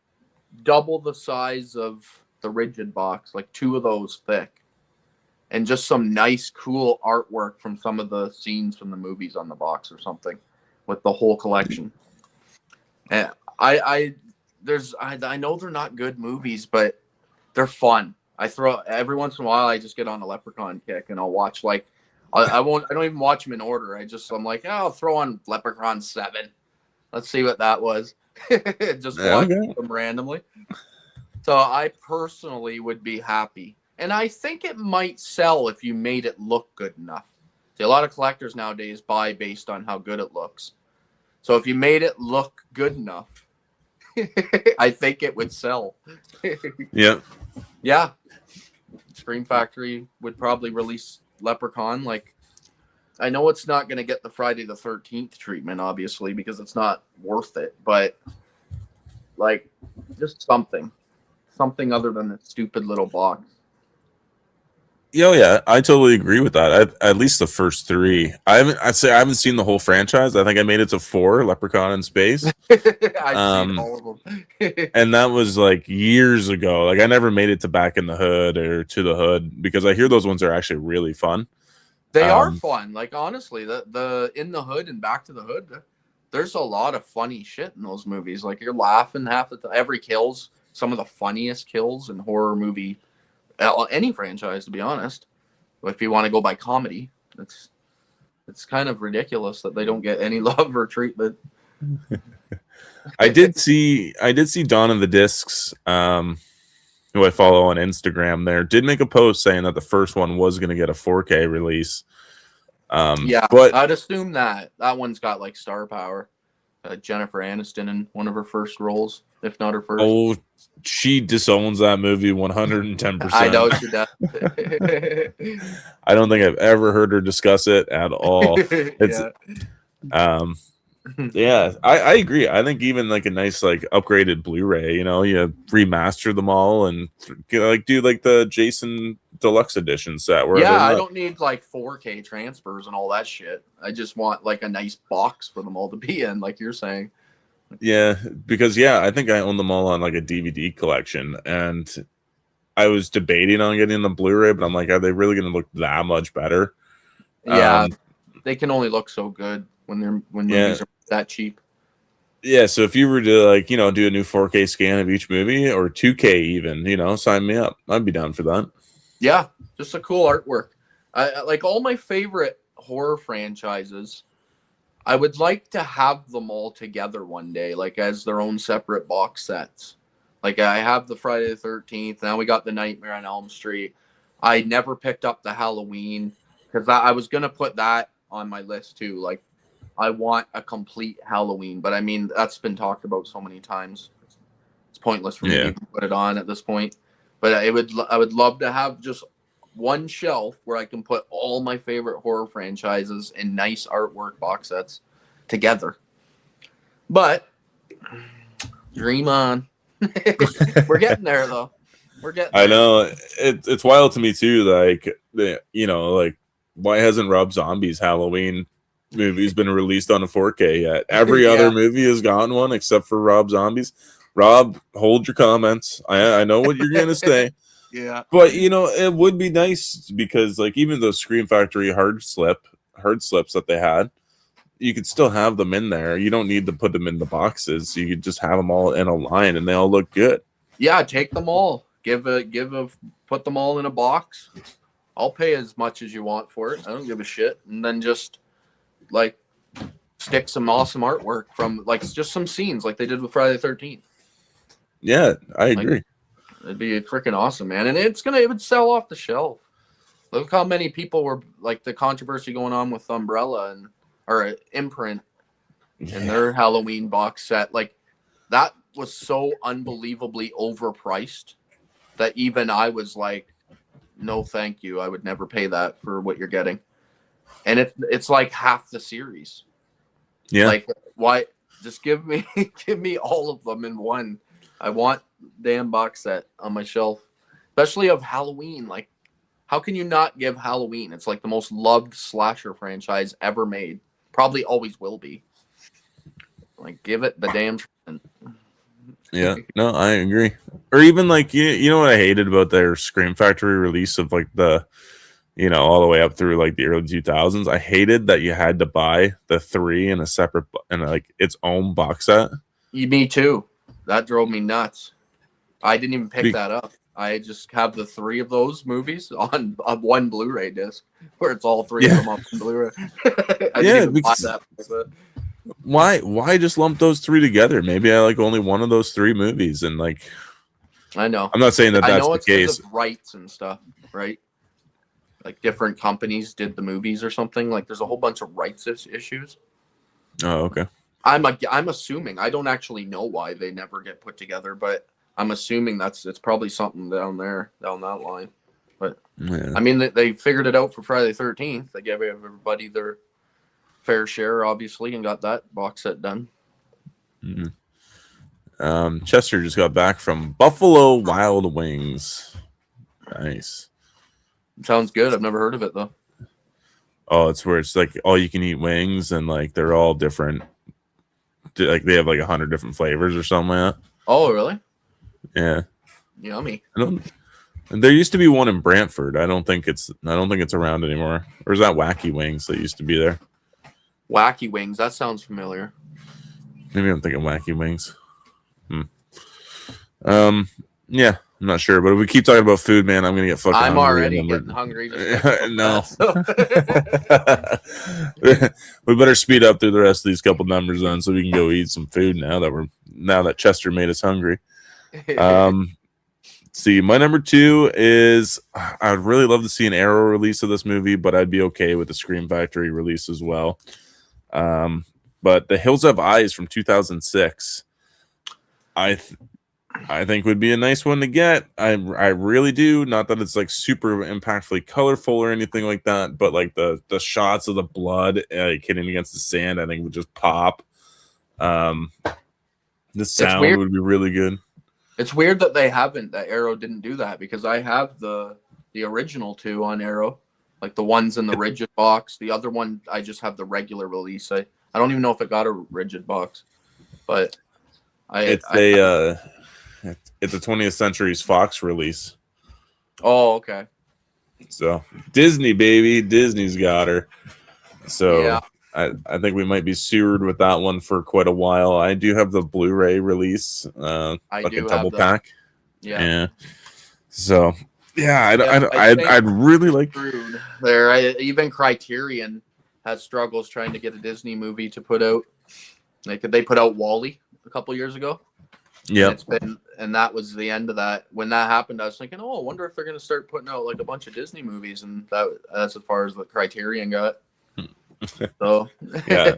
double the size of the rigid box, like two of those thick, and just some nice, cool artwork from some of the scenes from the movies on the box or something with the whole collection. And I know they're not good movies, but they're fun. I throw every once in a while. I just get on a Leprechaun kick and I'll watch like I don't even watch them in order. I'm like, oh, I'll throw on Leprechaun 7. Let's see what that was. Just watch them randomly. So I personally would be happy, and I think it might sell if you made it look good enough. See, a lot of collectors nowadays buy based on how good it looks. So if you made it look good enough, I think it would sell. Yeah. Yeah. Scream Factory would probably release Leprechaun. Like, I know it's not going to get the Friday the 13th treatment, obviously, because it's not worth it. But, like, just something other than the stupid little box. Yeah, I totally agree with that. At least the first three. I'd say I haven't seen the whole franchise. I think I made it to 4, Leprechaun in Space. I've seen all of them. And that was like years ago. Like I never made it to Back in the Hood or To the Hood because I hear those ones are actually really fun. They are fun. Like honestly, the In the Hood and Back to the Hood, there's a lot of funny shit in those movies. Like you're laughing half the time. Every kill's some of the funniest kills in horror movie. Any franchise, to be honest. If you want to go by comedy, it's kind of ridiculous that they don't get any love or treatment. I did see Dawn of the Discs, who I follow on Instagram there, did make a post saying that the first one was going to get a 4K release. Yeah, but I'd assume that one's got like star power. Jennifer Aniston in one of her first roles, if not her first. Oh, she disowns that movie 110%. I know she does. I don't think I've ever heard her discuss it at all. It's, yeah, I agree. I think even like a nice like upgraded Blu-ray, you remaster them all and like do like the Jason Deluxe Edition set. Where I don't need like 4K transfers and all that shit. I just want like a nice box for them all to be in, like you're saying. Yeah, because I think I own them all on like a DVD collection, and I was debating on getting the Blu-ray, but I'm like, are they really going to look that much better? Yeah, they can only look so good when movies are that cheap. Yeah, so if you were to like, do a new 4K scan of each movie or 2K even, sign me up. I'd be down for that. Yeah, just a cool artwork. I like all my favorite horror franchises. I would like to have them all together one day, like as their own separate box sets. Like I have the Friday the 13th. Now we got the Nightmare on Elm Street. I never picked up the Halloween because I was gonna put that on my list too. Like I want a complete Halloween, but I mean that's been talked about so many times. It's pointless for me to even put it on at this point. But I would love to have just one shelf where I can put all my favorite horror franchises in nice artwork box sets together. But dream on. We're getting there though. We're getting there. I know it's wild to me too. Like like why hasn't Rob Zombie's Halloween movie's been released on a 4K yet? Every other movie has gotten one except for Rob Zombie's. Rob, hold your comments. I know what you're gonna say. Yeah. But it would be nice because like even those Scream Factory hard slips that they had, you could still have them in there. You don't need to put them in the boxes. You could just have them all in a line and they all look good. Yeah, take them all. Put them all in a box. I'll pay as much as you want for it. I don't give a shit. And then just like stick some awesome artwork from like just some scenes like they did with Friday the 13th. Yeah, I agree. Like, it'd be freaking awesome, man. And it would sell off the shelf. Look how many people were like the controversy going on with Umbrella or Imprint and their Halloween box set. Like that was so unbelievably overpriced that even I was like, no, thank you. I would never pay that for what you're getting. And it's like half the series. Yeah. Like why just give me all of them in one. I want damn box set on my shelf, especially of Halloween. Like, how can you not give Halloween? It's like the most loved slasher franchise ever made. Probably always will be. Like, give it the damn treatment. Yeah, no, I agree. Or even like you know what I hated about their Scream Factory release of like the all the way up through like the early 2000s. I hated that you had to buy the 3 in a separate and like its own box set. Me too. That drove me nuts. I didn't even pick that up. I just have the 3 of those movies on one Blu-ray disc where it's all 3 of them on Blu-ray. I didn't even buy that. Why just lump those 3 together? Maybe I like only one of those 3 movies and like I know. I'm not saying that that's the case. Of rights and stuff, right? Like different companies did the movies or something. Like there's a whole bunch of rights issues. Oh, okay. I'm assuming. I don't actually know why they never get put together, but I'm assuming it's probably something down that line. But yeah. I mean, they figured it out for Friday the 13th. They gave everybody their fair share, obviously, and got that box set done. Mm-hmm. Chester just got back from Buffalo Wild Wings. Nice. Sounds good. I've never heard of it though. Oh, it's where it's like all you can eat wings and like they're all different. Like they have like 100 different flavors or something like that. Oh, really? Yeah. Yummy. There used to be one in Brantford. I don't think it's around anymore. Or is that Wacky Wings that used to be there? Wacky Wings. That sounds familiar. Maybe I'm thinking Wacky Wings. Yeah, I'm not sure. But if we keep talking about food, man, I'm gonna get fucking. I'm already getting hungry. No. We better speed up through the rest of these couple numbers then, so we can go eat some food now that Chester made us hungry. See, my number 2 is I'd really love to see an Arrow release of this movie, but I'd be okay with the Scream Factory release as well. But The Hills Have Eyes from 2006, I think would be a nice one to get. I really do. Not that it's like super impactfully colorful or anything like that, but like the shots of the blood like hitting against the sand, I think would just pop. The sound would be really good. It's weird that Arrow didn't do that because I have the original 2 on Arrow, like the ones in the rigid box. The other one I just have the regular release. I don't even know if it got a rigid box, but it's a 20th Century's Fox release. Oh, okay. So Disney, baby, Disney's got her. So yeah. I think we might be sewered with that one for quite a while. I do have the Blu-ray release, like a double pack. Yeah. So yeah, I'd really like. Even Criterion has struggles trying to get a Disney movie to put out. Like they put out Wall-E a couple years ago. Yeah. And that was the end of that. When that happened, I was thinking, oh, I wonder if they're going to start putting out like a bunch of Disney movies, and that's as far as the Criterion got. So Yeah.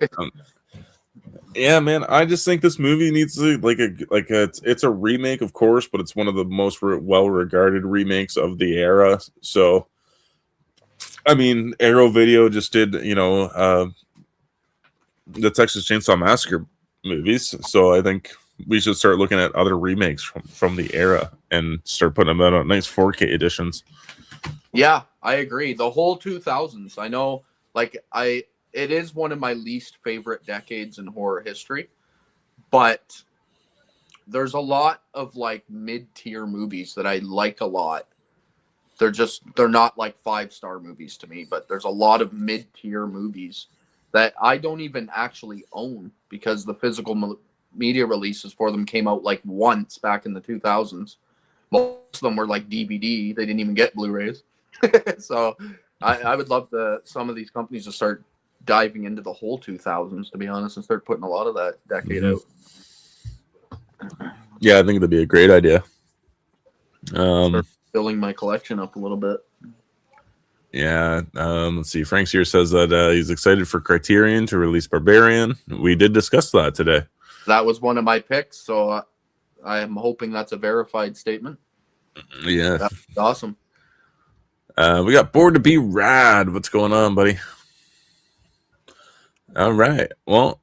Yeah, man. I just think this movie needs to it's a remake, of course, but it's one of the most well-regarded remakes of the era. So, I mean, Arrow Video just did, the Texas Chainsaw Massacre movies. So I think we should start looking at other remakes from the era and start putting them out on nice 4K editions. Yeah, I agree. The whole 2000s. I know, it is one of my least favorite decades in horror history, but there's a lot of like mid-tier movies that I like a lot. They're not like 5-star movies to me, but there's a lot of mid-tier movies that I don't even actually own because the physical media releases for them came out like once back in the 2000s. Most of them were like DVD. They didn't even get Blu-rays. So I would love some of these companies to start diving into the whole 2000s, to be honest, and start putting a lot of that decade out. Yeah, I think that'd be a great idea. Start filling my collection up a little bit. Yeah, let's see. Frank here says that he's excited for Criterion to release Barbarian. We did discuss that today. That was one of my picks, so I am hoping that's a verified statement. Yeah. That's awesome. We got Bored to Be Rad. What's going on, buddy? All right. Well,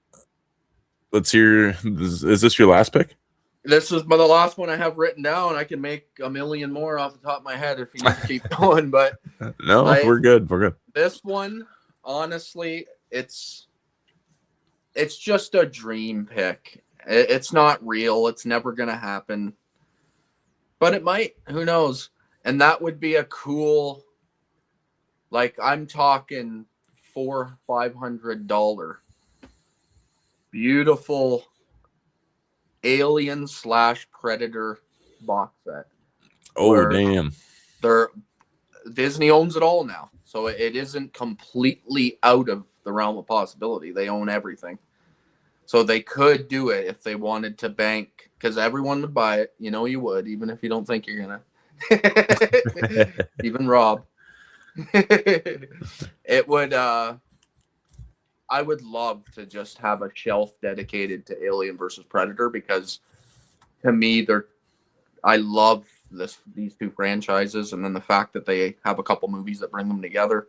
let's hear. Is this your last pick? This is the last one I have written down. I can make a million more off the top of my head if you need to keep going, but no, we're good. We're good. This one, honestly, it's just a dream pick. It's not real. It's never going to happen, but it might. Who knows? And that would be a cool, like I'm talking $400-500 beautiful Alien/Predator box set. Oh, damn. Disney owns it all now. So it isn't completely out of the realm of possibility. They own everything. So they could do it if they wanted to bank, because everyone would buy it. You know you would, even if you don't think you're going to. Even Rob. It would... I would love to just have a shelf dedicated to Alien versus Predator, because to me, I love these two franchises, and then the fact that they have a couple movies that bring them together.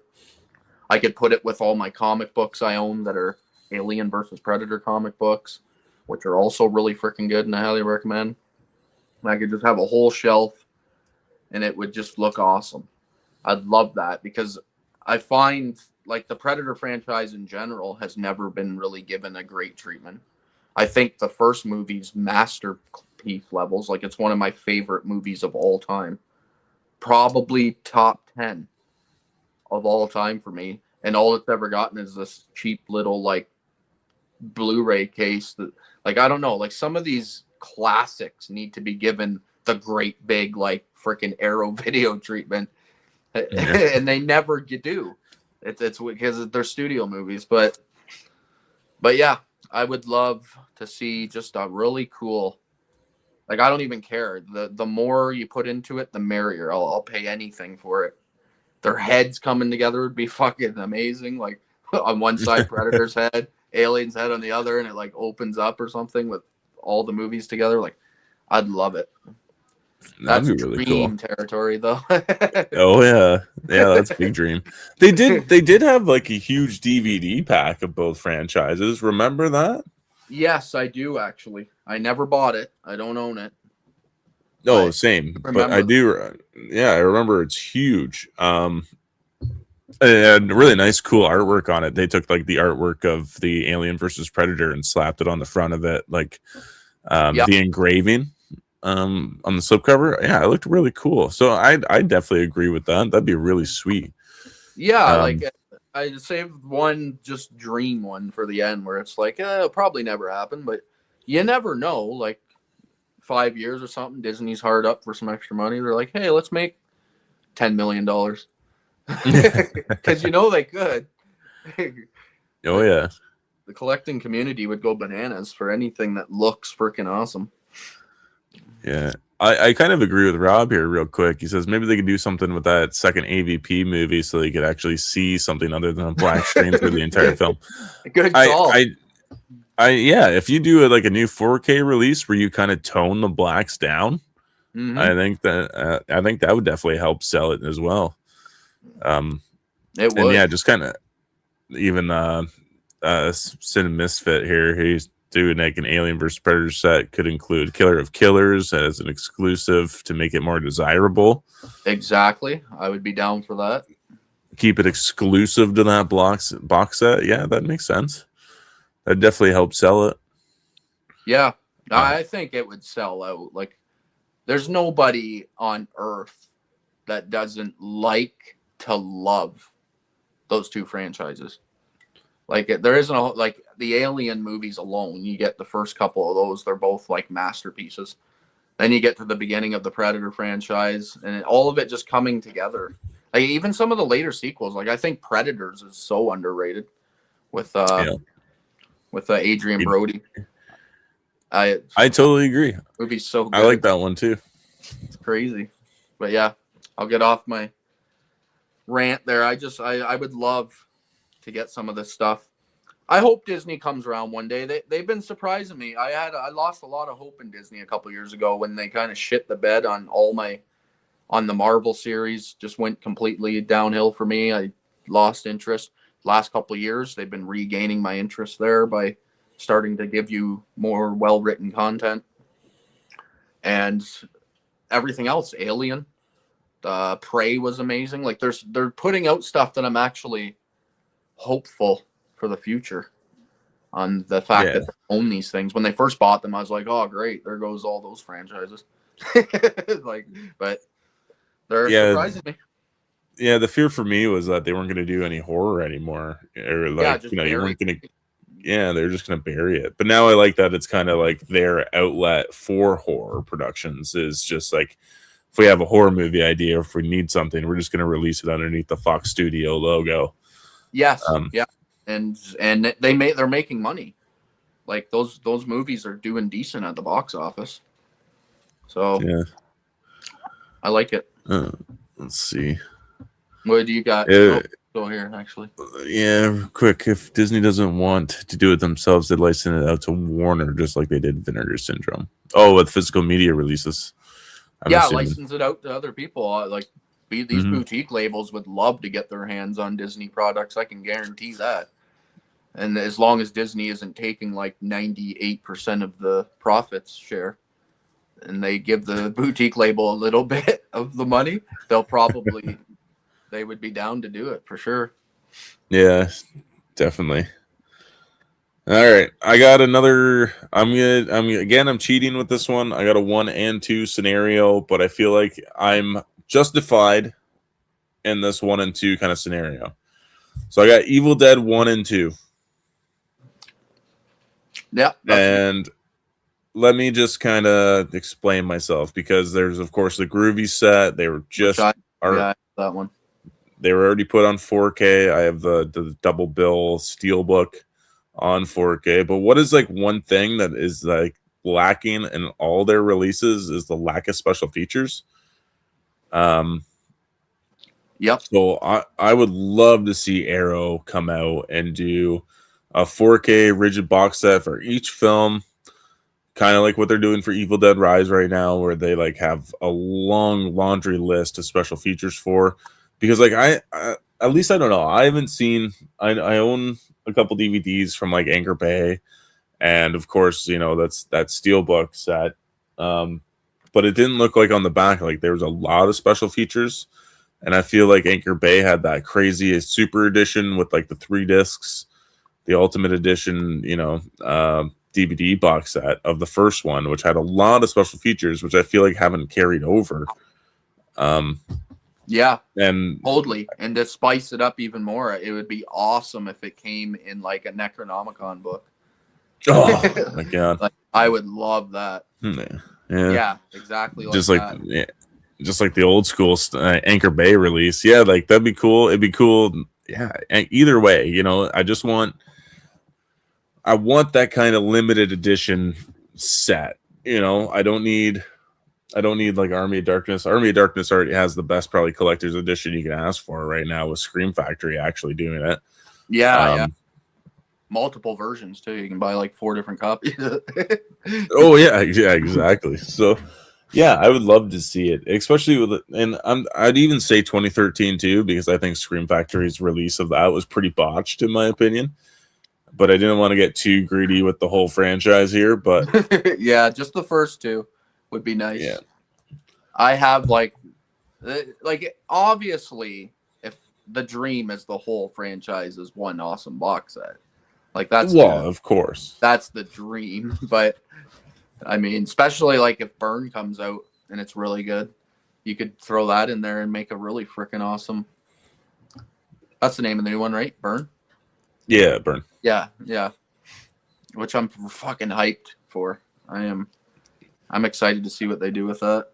I could put it with all my comic books I own that are Alien versus Predator comic books, which are also really freaking good and I highly recommend. And I could just have a whole shelf and it would just look awesome. I'd love that, because I find like the Predator franchise in general has never been really given a great treatment. I think the first movie's masterpiece levels, like it's one of my favorite movies of all time. Probably top 10 of all time for me. And all it's ever gotten is this cheap little like Blu-ray case that, like, I don't know, like some of these classics need to be given the great big like freaking Arrow Video treatment. Yeah. And they never do. It's because they're studio movies, but yeah, I would love to see just a really cool, like, I don't even care. The more you put into it, the merrier. I'll pay anything for it. Their heads coming together would be fucking amazing. Like on one side, Predator's head, Alien's head on the other, and it like opens up or something with all the movies together. Like, I'd love it. That's really dream cool territory, though. Oh yeah, that's big dream. They did have like a huge DVD pack of both franchises. Remember that? Yes, I do actually. I never bought it. I don't own it. No, same. But I do. Yeah, I remember. It's huge. And really nice, cool artwork on it. They took like the artwork of the Alien versus Predator and slapped it on the front of it, like the engraving. On the slipcover. Yeah, it looked really cool. So I definitely agree with that. That'd be really sweet. Yeah, like I saved one just dream one for the end where it's like, it'll probably never happen, but you never know. Like 5 years or something, Disney's hard up for some extra money. They're like, hey, let's make $10 million. Because they could. Oh yeah. The collecting community would go bananas for anything that looks freaking awesome. Yeah. I kind of agree with Rob here real quick. He says maybe they could do something with that second AVP movie so they could actually see something other than a black screen through the entire film. Good call. Yeah, if you do like a new 4K release where you kind of tone the blacks down, Mm-hmm. I think that would definitely help sell it as well. It would. And yeah, just kind of even Sin Misfit here. He's doing like an Alien vs Predator set, could include Killer of Killers as an exclusive to make it more desirable. Exactly, I would be down for that. Keep it exclusive to that box set. Yeah, that makes sense. That definitely helps sell it. Yeah, I think it would sell out. Like, there's nobody on Earth that doesn't like to love those two franchises. Like, there isn't like the Alien movies alone. You get the first couple of those; they're both like masterpieces. Then you get to the beginning of the Predator franchise, and all of it just coming together. Like, even some of the later sequels. Like, I think Predators is so underrated with Adrian Brody. I totally agree. It would be so good. I like that one too. It's crazy. But yeah, I'll get off my rant there. I would love to get some of this stuff. I hope Disney comes around one day. They've been surprising me. I lost a lot of hope in Disney a couple years ago when they kind of shit the bed on the Marvel series. Just went completely downhill for me. I lost interest. Last couple of years, they've been regaining my interest there by starting to give you more well-written content. And everything else, Alien, Prey was amazing. Like, they're putting out stuff that I'm actually hopeful for the future on the fact that they own these things. When they first bought them, I was like, oh, great, there goes all those franchises. But they're surprising me. Yeah, the fear for me was that they weren't going to do any horror anymore, or like you weren't going to. Yeah, they're just going to bury it. But now I like that it's kind of like their outlet for horror productions is just like, if we have a horror movie idea, if we need something, we're just going to release it underneath the Fox Studio logo. Yes, yeah, and they're making money. Like, those movies are doing decent at the box office. So yeah, I like it. Let's see. What do you got? Go here, actually. Yeah, quick. If Disney doesn't want to do it themselves, they license it out to Warner, just like they did Vinegar Syndrome. Oh, with physical media releases. I'm assuming. License it out to other people. Like, these boutique labels would love to get their hands on Disney products. I can guarantee that. And as long as Disney isn't taking like 98% of the profits share, and they give the boutique label a little bit of the money, they would be down to do it for sure. Yeah, definitely. All right, I got another. I'm cheating with this one. I got a 1 and 2 scenario, but I feel like I'm justified in this 1 and 2 kind of scenario. So I got Evil Dead 1 and 2. Yeah. And let me just kind of explain myself, because there's, of course, the Groovy set. They were just that one. They were already put on 4K. I have the double bill Steelbook on 4K. But what is like one thing that is like lacking in all their releases is the lack of special features. Yep. So I would love to see Arrow come out and do a 4K rigid box set for each film, kind of like what they're doing for Evil Dead Rise right now, where they like have a long laundry list of special features for. Because like I at least I don't know, I haven't seen. I own a couple DVDs from like Anchor Bay, and of course that's that Steelbook set. But it didn't look like on the back like there was a lot of special features. And I feel like Anchor Bay had that crazy super edition with like the 3 discs, the Ultimate Edition, DVD box set of the first one, which had a lot of special features, which I feel like haven't carried over. Yeah, and totally. And to spice it up even more, it would be awesome if it came in like a Necronomicon book. Oh my god! Like, I would love that. Yeah, exactly. Just like that. just like the old school Anchor Bay release. Yeah, like that'd be cool. It'd be cool. Yeah, either way, you know, I want that kind of limited edition set. You know, I don't need like Army of Darkness. Army of Darkness already has the best probably collector's edition you can ask for right now with Scream Factory actually doing it. Yeah. Multiple versions too. You can buy like 4 different copies. Oh yeah, exactly. So yeah, I would love to see it, especially with and I'd even say 2013 too, because I think Scream Factory's release of that was pretty botched in my opinion. But I didn't want to get too greedy with the whole franchise here. But yeah, just the first 2 would be nice. Yeah. I have like obviously, if the dream is the whole franchise is one awesome box set, like that's of course that's the dream. But I mean, especially like if Burn comes out and it's really good, you could throw that in there and make a really freaking awesome. That's the name of the new one, right? Burn. Yeah, Burn. Yeah, which I'm fucking hyped for. I'm excited to see what they do with that.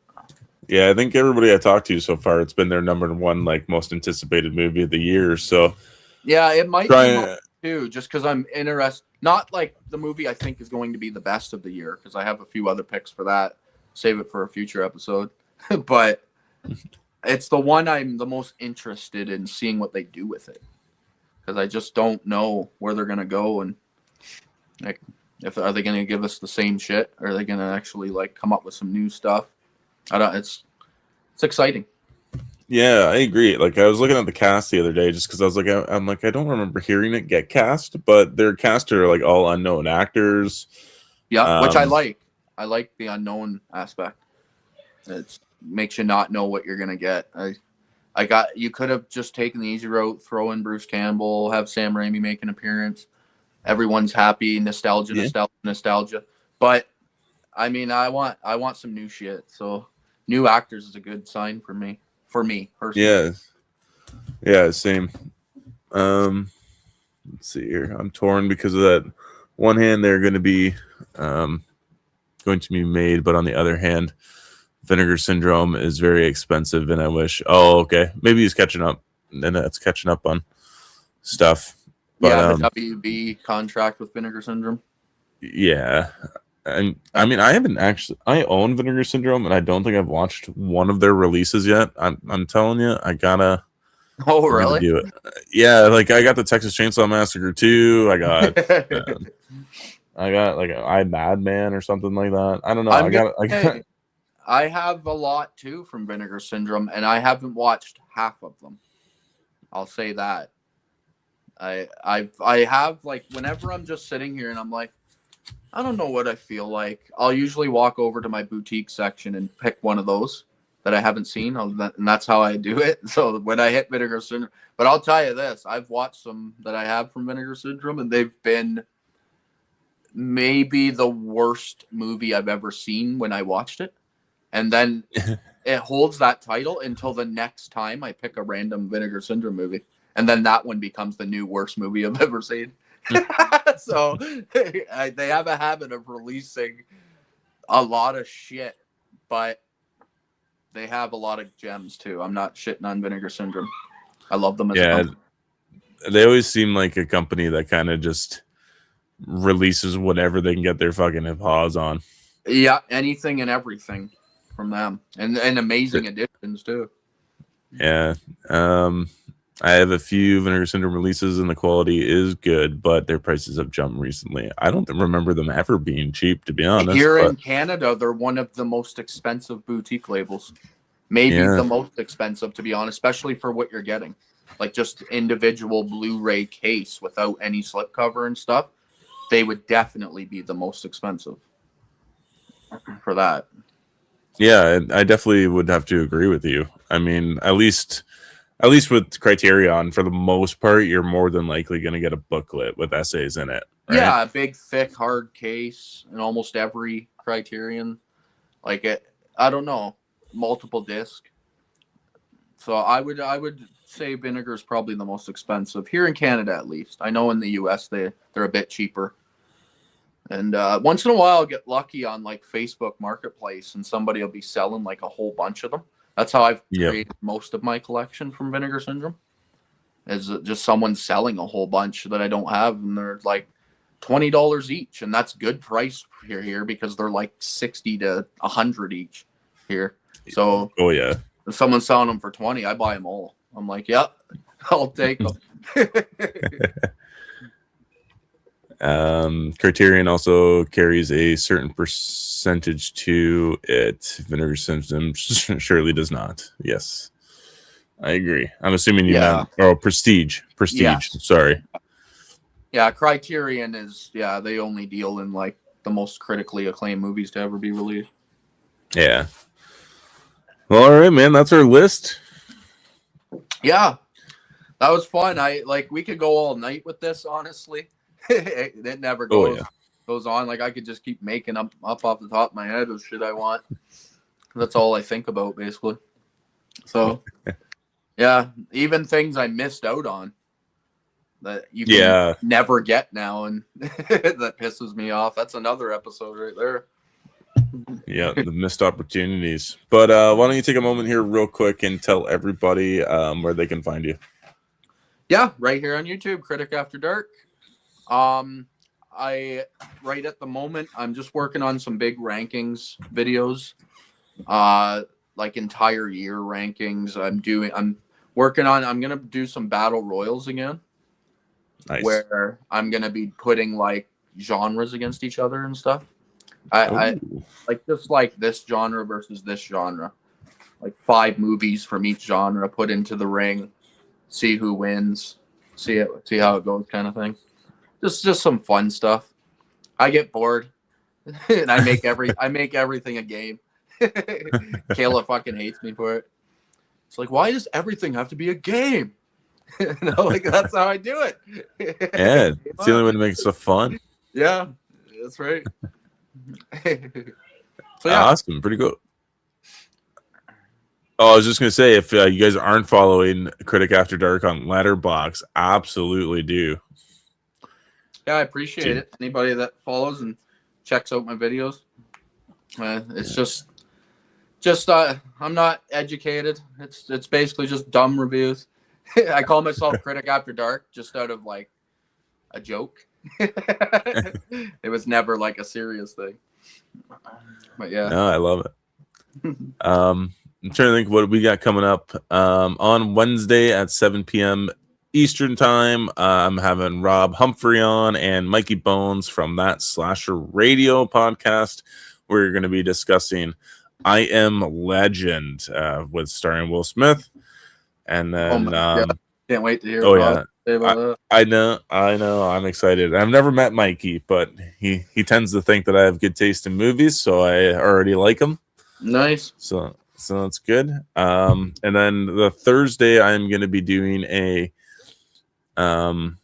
Yeah, I think everybody I talked to so far, it's been their #1 like most anticipated movie of the year. So yeah, it might be too, just because I'm interested. Not like the movie I think is going to be the best of the year, because I have a few other picks for that. Save it for a future episode. But it's the one I'm the most interested in seeing what they do with it, because I just don't know where they're gonna go, and like, are they gonna give us the same shit, or are they gonna actually like come up with some new stuff? I don't. It's exciting. Yeah, I agree. Like I was looking at the cast the other day, just because I was like, I'm like, I don't remember hearing it get cast, but their cast are like all unknown actors. Yeah, which I like. I like the unknown aspect. It makes you not know what you're gonna get. You could have just taken the easy route, throw in Bruce Campbell, have Sam Raimi make an appearance. Everyone's happy, nostalgia. But I mean, I want some new shit. So new actors is a good sign for me personally. Yeah, same. Let's see here. I'm torn because of that. One hand, they're going to be made, but on the other hand, Vinegar Syndrome is very expensive, and I wish. Oh, okay, maybe he's catching up, and that's catching up on stuff. But, yeah, the WB contract with Vinegar Syndrome. Yeah, and I mean, I own Vinegar Syndrome, and I don't think I've watched one of their releases yet. I'm telling you, I gotta. Oh, really? Do it. Yeah, like I got the Texas Chainsaw Massacre 2. I got like I Madman or something like that. I don't know. I have a lot too from Vinegar Syndrome, and I haven't watched half of them. I'll say that. I have, like, whenever I'm just sitting here and I'm like, I don't know what I feel like, I'll usually walk over to my boutique section and pick one of those that I haven't seen, and that's how I do it. So when I hit Vinegar Syndrome, but I'll tell you this, I've watched some that I have from Vinegar Syndrome, and they've been maybe the worst movie I've ever seen when I watched it. And then it holds that title until the next time I pick a random Vinegar Syndrome movie. And then that one becomes the new worst movie I've ever seen. So they have a habit of releasing a lot of shit, but they have a lot of gems too. I'm not shitting on Vinegar Syndrome. I love them as a company. They always seem like a company that kind of just releases whatever they can get their fucking paws on. Yeah, anything and everything from them, and amazing additions too. Yeah, I have a few Vinegar Syndrome releases, and the quality is good, but their prices have jumped recently. I don't remember them ever being cheap, to be honest. Here in Canada, they're one of the most expensive boutique labels. Maybe the most expensive, to be honest, especially for what you're getting. Like just individual Blu-ray case without any slipcover and stuff. They would definitely be the most expensive for that. Yeah, I definitely would have to agree with you. I mean, at least with Criterion, for the most part, you're more than likely going to get a booklet with essays in it. Right? Yeah, a big, thick, hard case in almost every Criterion. Like I don't know, multiple disc. So I would say Vinegar is probably the most expensive here in Canada, at least. I know in the US they're a bit cheaper. And once in a while, I'll get lucky on like Facebook Marketplace, and somebody will be selling like a whole bunch of them. That's how I've Yep. created most of my collection from Vinegar Syndrome. Is just someone selling a whole bunch that I don't have, and they're like $20 each, and that's good price here because they're like 60 to 100 each here. So Oh yeah. if someone's selling them for 20, I buy them all. I'm like, yep, I'll take them. Criterion also carries a certain percentage to it. Vinegar Syndrome surely does not. Yes, I agree. I'm assuming you meant Prestige. Prestige. Yes. Sorry. Yeah, Criterion is they only deal in like the most critically acclaimed movies to ever be released. Yeah. Well, all right, man. That's our list. Yeah, that was fun. We could go all night with this. Honestly, it never goes on. Like I could just keep making up off the top of my head of shit I want. That's all I think about basically. So, yeah, even things I missed out on that you can never get now, and that pisses me off. That's another episode right there. Yeah, the missed opportunities. But why don't you take a moment here real quick and tell everybody where they can find you? Yeah, right here on YouTube, Critic After Dark. I right at the moment I'm just working on some big rankings videos. Like entire year rankings. I'm gonna do some battle royals again. Nice. Where I'm gonna be putting like genres against each other and stuff. I like just like this genre versus this genre. Like 5 movies from each genre put into the ring, see who wins, see how it goes, kind of thing. Just some fun stuff. I get bored, and I make everything a game. Kayla fucking hates me for it. It's like, why does everything have to be a game? Like that's how I do it. Yeah, it's the only way to make it so fun. Yeah, that's right. So, awesome, pretty cool. Oh, I was just gonna say, if you guys aren't following Critic After Dark on Letterboxd, absolutely do. Yeah, I appreciate it. Anybody that follows and checks out my videos. It's just I'm not educated. It's basically just dumb reviews. I call myself Critic After Dark just out of like a joke. It was never like a serious thing. But yeah. No, I love it. I'm trying to think what we got coming up. On Wednesday at 7 p.m. Eastern time, I'm having Rob Humphrey on and Mikey Bones from That Slasher Radio podcast. We're going to be discussing I Am Legend with starring Will Smith. And then can't wait to hear Rob say about that. I know. I'm excited. I've never met Mikey, but he tends to think that I have good taste in movies, so I already like him. Nice. So that's good. And then the Thursday, I'm going to be doing I'm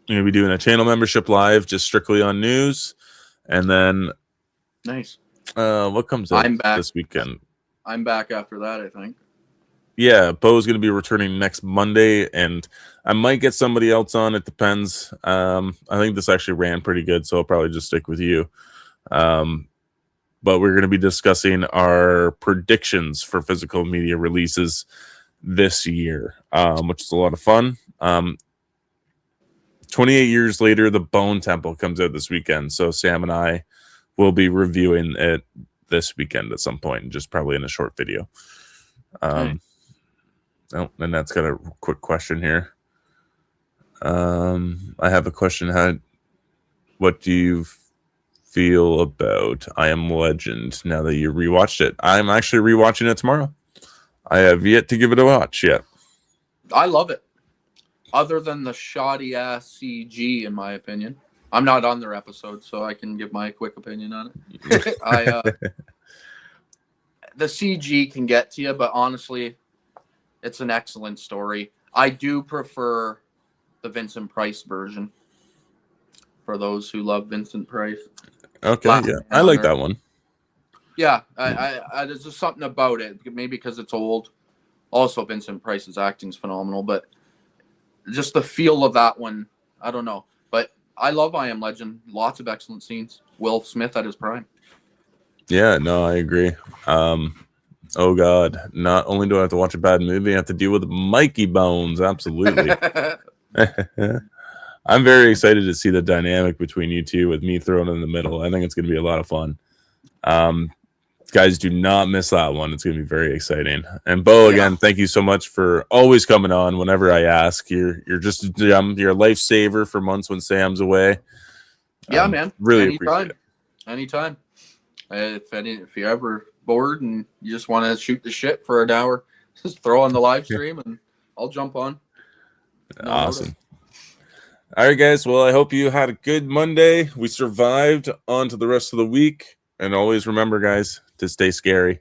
going to be doing a channel membership live, just strictly on news. And then, nice. What comes up this weekend? I'm back after that, I think. Yeah, Beau's going to be returning next Monday, and I might get somebody else on. It depends. I think this actually ran pretty good, so I'll probably just stick with you. But we're going to be discussing our predictions for physical media releases this year, which is a lot of fun. 28 years later, The Bone Temple comes out this weekend, so Sam and I will be reviewing it this weekend at some point, just probably in a short video. Oh, and that's got a quick question here. I have a question. What do you feel about I Am Legend now that you rewatched it? I'm actually rewatching it tomorrow. I have yet to give it a watch yet. I love it. Other than the shoddy ass CG, in my opinion. I'm not on their episode, so I can give my quick opinion on it. The CG can get to you, but honestly, it's an excellent story. I do prefer the Vincent Price version for those who love Vincent Price. Okay, yeah. I like that one. Yeah, I there's just something about it. Maybe because it's old. Also, Vincent Price's acting is phenomenal, but just the feel of that one, I don't know. But I love I Am Legend. Lots of excellent scenes. Will Smith at his prime. Yeah, no, I agree. Oh God! Not only do I have to watch a bad movie, I have to deal with Mikey Bones. Absolutely. I'm very excited to see the dynamic between you two, with me thrown in the middle. I think it's going to be a lot of fun. Guys, do not miss that one. It's going to be very exciting. And Beau, again, thank you so much for always coming on whenever I ask. You're just you're a lifesaver for months when Sam's away. Yeah, man. Really appreciate it. Anytime. If you're ever bored and you just want to shoot the shit for an hour, just throw on the live stream and I'll jump on. No awesome. Notice. All right, guys. Well, I hope you had a good Monday. We survived on to the rest of the week. And always remember, guys, to stay scary.